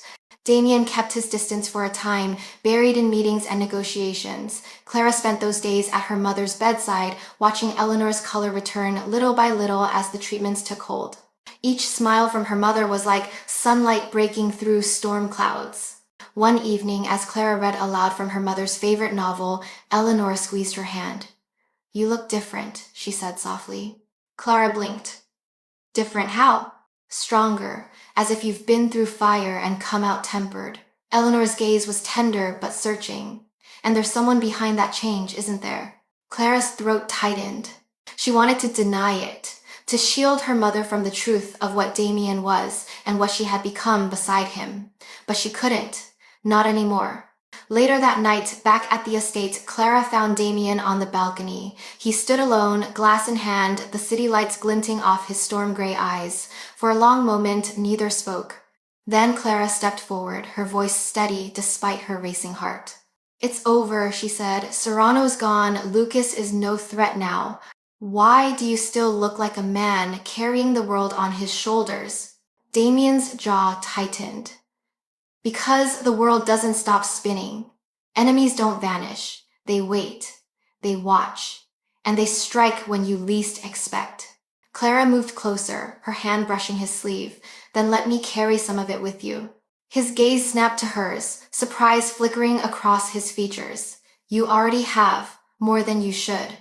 Speaker 1: Damien kept his distance for a time, buried in meetings and negotiations. Clara spent those days at her mother's bedside, watching Eleanor's color return little by little as the treatments took hold. Each smile from her mother was like sunlight breaking through storm clouds. One evening, as Clara read aloud from her mother's favorite novel, Eleanor squeezed her hand. "You look different," she said softly. Clara blinked. "Different how?" "Stronger, as if you've been through fire and come out tempered." Eleanor's gaze was tender but searching. "And there's someone behind that change, isn't there?" Clara's throat tightened. She wanted to deny it, to shield her mother from the truth of what Damien was and what she had become beside him. But she couldn't. Not anymore. Later that night, back at the estate, Clara found Damien on the balcony. He stood alone, glass in hand, the city lights glinting off his storm-gray eyes. For a long moment, neither spoke. Then Clara stepped forward, her voice steady despite her racing heart. "It's over," she said. "Serrano's gone. Lucas is no threat now. Why do you still look like a man carrying the world on his shoulders?" Damien's jaw tightened. "Because the world doesn't stop spinning. Enemies don't vanish. They wait. They watch. And they strike when you least expect." Clara moved closer, her hand brushing his sleeve. "Then let me carry some of it with you." His gaze snapped to hers, surprise flickering across his features. "You already have, more than you should."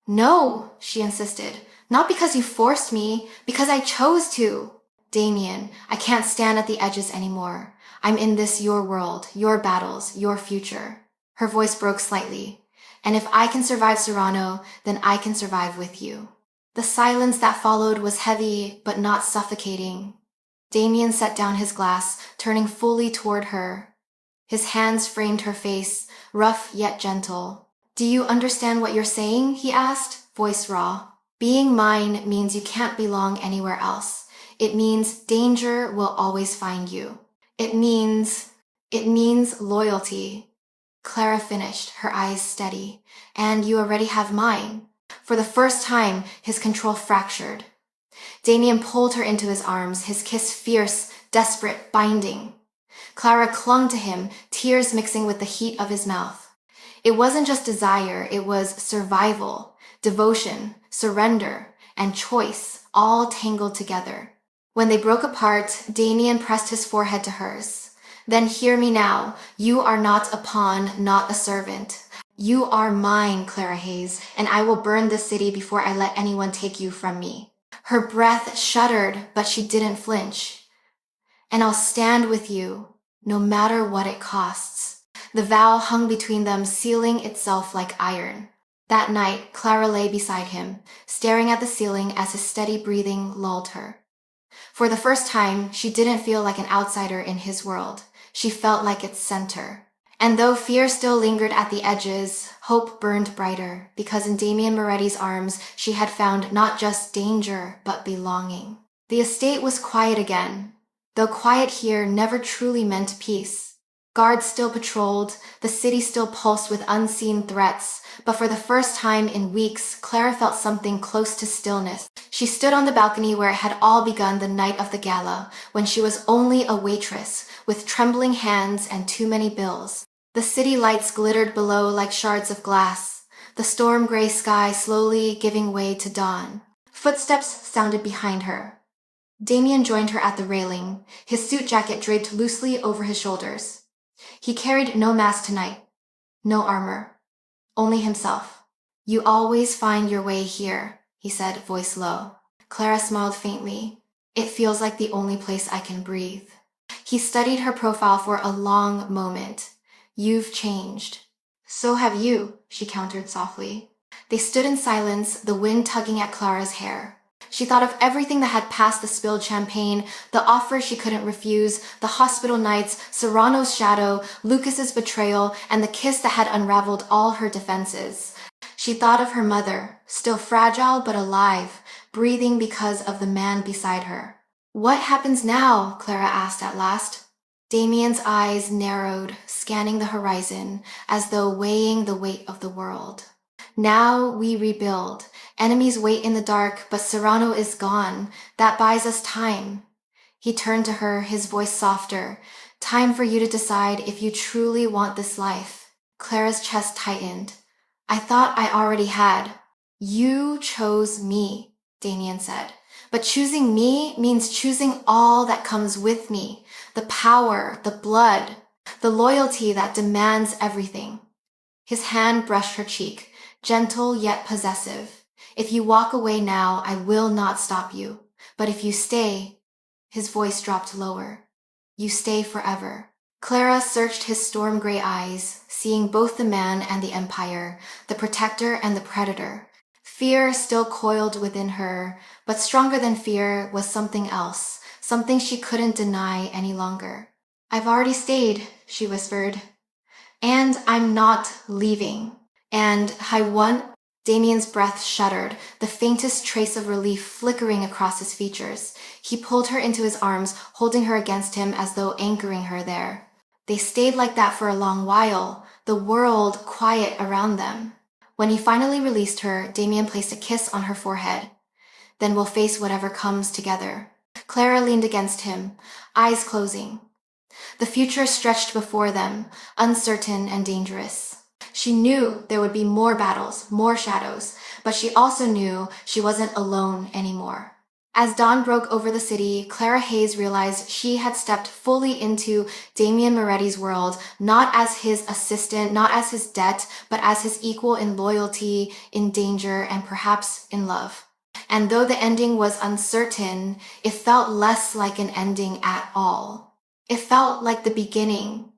Speaker 1: "No," she insisted. "Not because you forced me, because I chose to." "Damien, I can't stand at the edges anymore. I'm in this your world, your battles, your future." Her voice broke slightly. "And if I can survive Serrano, then I can survive with you." The silence that followed was heavy, but not suffocating. Damien set down his glass, turning fully toward her. His hands framed her face, rough yet gentle. "Do you understand what you're saying?" he asked, voice raw. "Being mine means you can't belong anywhere else. It means danger will always find you. It means loyalty." Clara finished, her eyes steady. "And you already have mine." For the first time, his control fractured. Damien pulled her into his arms, his kiss fierce, desperate, binding. Clara clung to him, tears mixing with the heat of his mouth. It wasn't just desire, it was survival, devotion, surrender, and choice, all tangled together. When they broke apart, Damien pressed his forehead to hers. "Then hear me now. You are not a pawn, not a servant. You are mine, Clara Hayes, and I will burn this city before I let anyone take you from me." Her breath shuddered, but she didn't flinch. "And I'll stand with you, no matter what it costs." The vow hung between them, sealing itself like iron. That night, Clara lay beside him, staring at the ceiling as his steady breathing lulled her. For the first time, she didn't feel like an outsider in his world. She felt like its center. And though fear still lingered at the edges, hope burned brighter, because in Damien Moretti's arms, she had found not just danger, but belonging. The estate was quiet again, though quiet here never truly meant peace. Guards still patrolled, the city still pulsed with unseen threats, but for the first time in weeks, Clara felt something close to stillness. She stood on the balcony where it had all begun the night of the gala, when she was only a waitress, with trembling hands and too many bills. The city lights glittered below like shards of glass, the storm-gray sky slowly giving way to dawn. Footsteps sounded behind her. Damien joined her at the railing, his suit jacket draped loosely over his shoulders. He carried no mask tonight, no armor, only himself. "You always find your way here," he said, voice low. Clara smiled faintly. "It feels like the only place I can breathe." He studied her profile for a long moment. "You've changed." "So have you," she countered softly. They stood in silence, the wind tugging at Clara's hair. She thought of everything that had passed the spilled champagne, the offer she couldn't refuse, the hospital nights, Serrano's shadow, Lucas's betrayal, and the kiss that had unraveled all her defenses. She thought of her mother, still fragile but alive, breathing because of the man beside her. "What happens now?" Clara asked at last. Damien's eyes narrowed, scanning the horizon, as though weighing the weight of the world. "Now we rebuild. Enemies wait in the dark, but Serrano is gone. That buys us time." He turned to her, his voice softer. "Time for you to decide if you truly want this life." Clara's chest tightened. "I thought I already had." "You chose me," Damien said. "But choosing me means choosing all that comes with me. The power, the blood, the loyalty that demands everything." His hand brushed her cheek, gentle yet possessive. "If you walk away now, I will not stop you. But if you stay," his voice dropped lower, "you stay forever." Clara searched his storm-gray eyes, seeing both the man and the empire, the protector and the predator. Fear still coiled within her, but stronger than fear was something else, something she couldn't deny any longer. "I've already stayed," she whispered. "And I'm not leaving." "And I want—" Damien's breath shuddered, the faintest trace of relief flickering across his features. He pulled her into his arms, holding her against him as though anchoring her there. They stayed like that for a long while, the world quiet around them. When he finally released her, Damien placed a kiss on her forehead. "Then we'll face whatever comes together." Clara leaned against him, eyes closing. The future stretched before them, uncertain and dangerous. She knew there would be more battles, more shadows, but she also knew she wasn't alone anymore. As dawn broke over the city, Clara Hayes realized she had stepped fully into Damien Moretti's world, not as his assistant, not as his debt, but as his equal in loyalty, in danger, and perhaps in love. And though the ending was uncertain, it felt less like an ending at all. It felt like the beginning,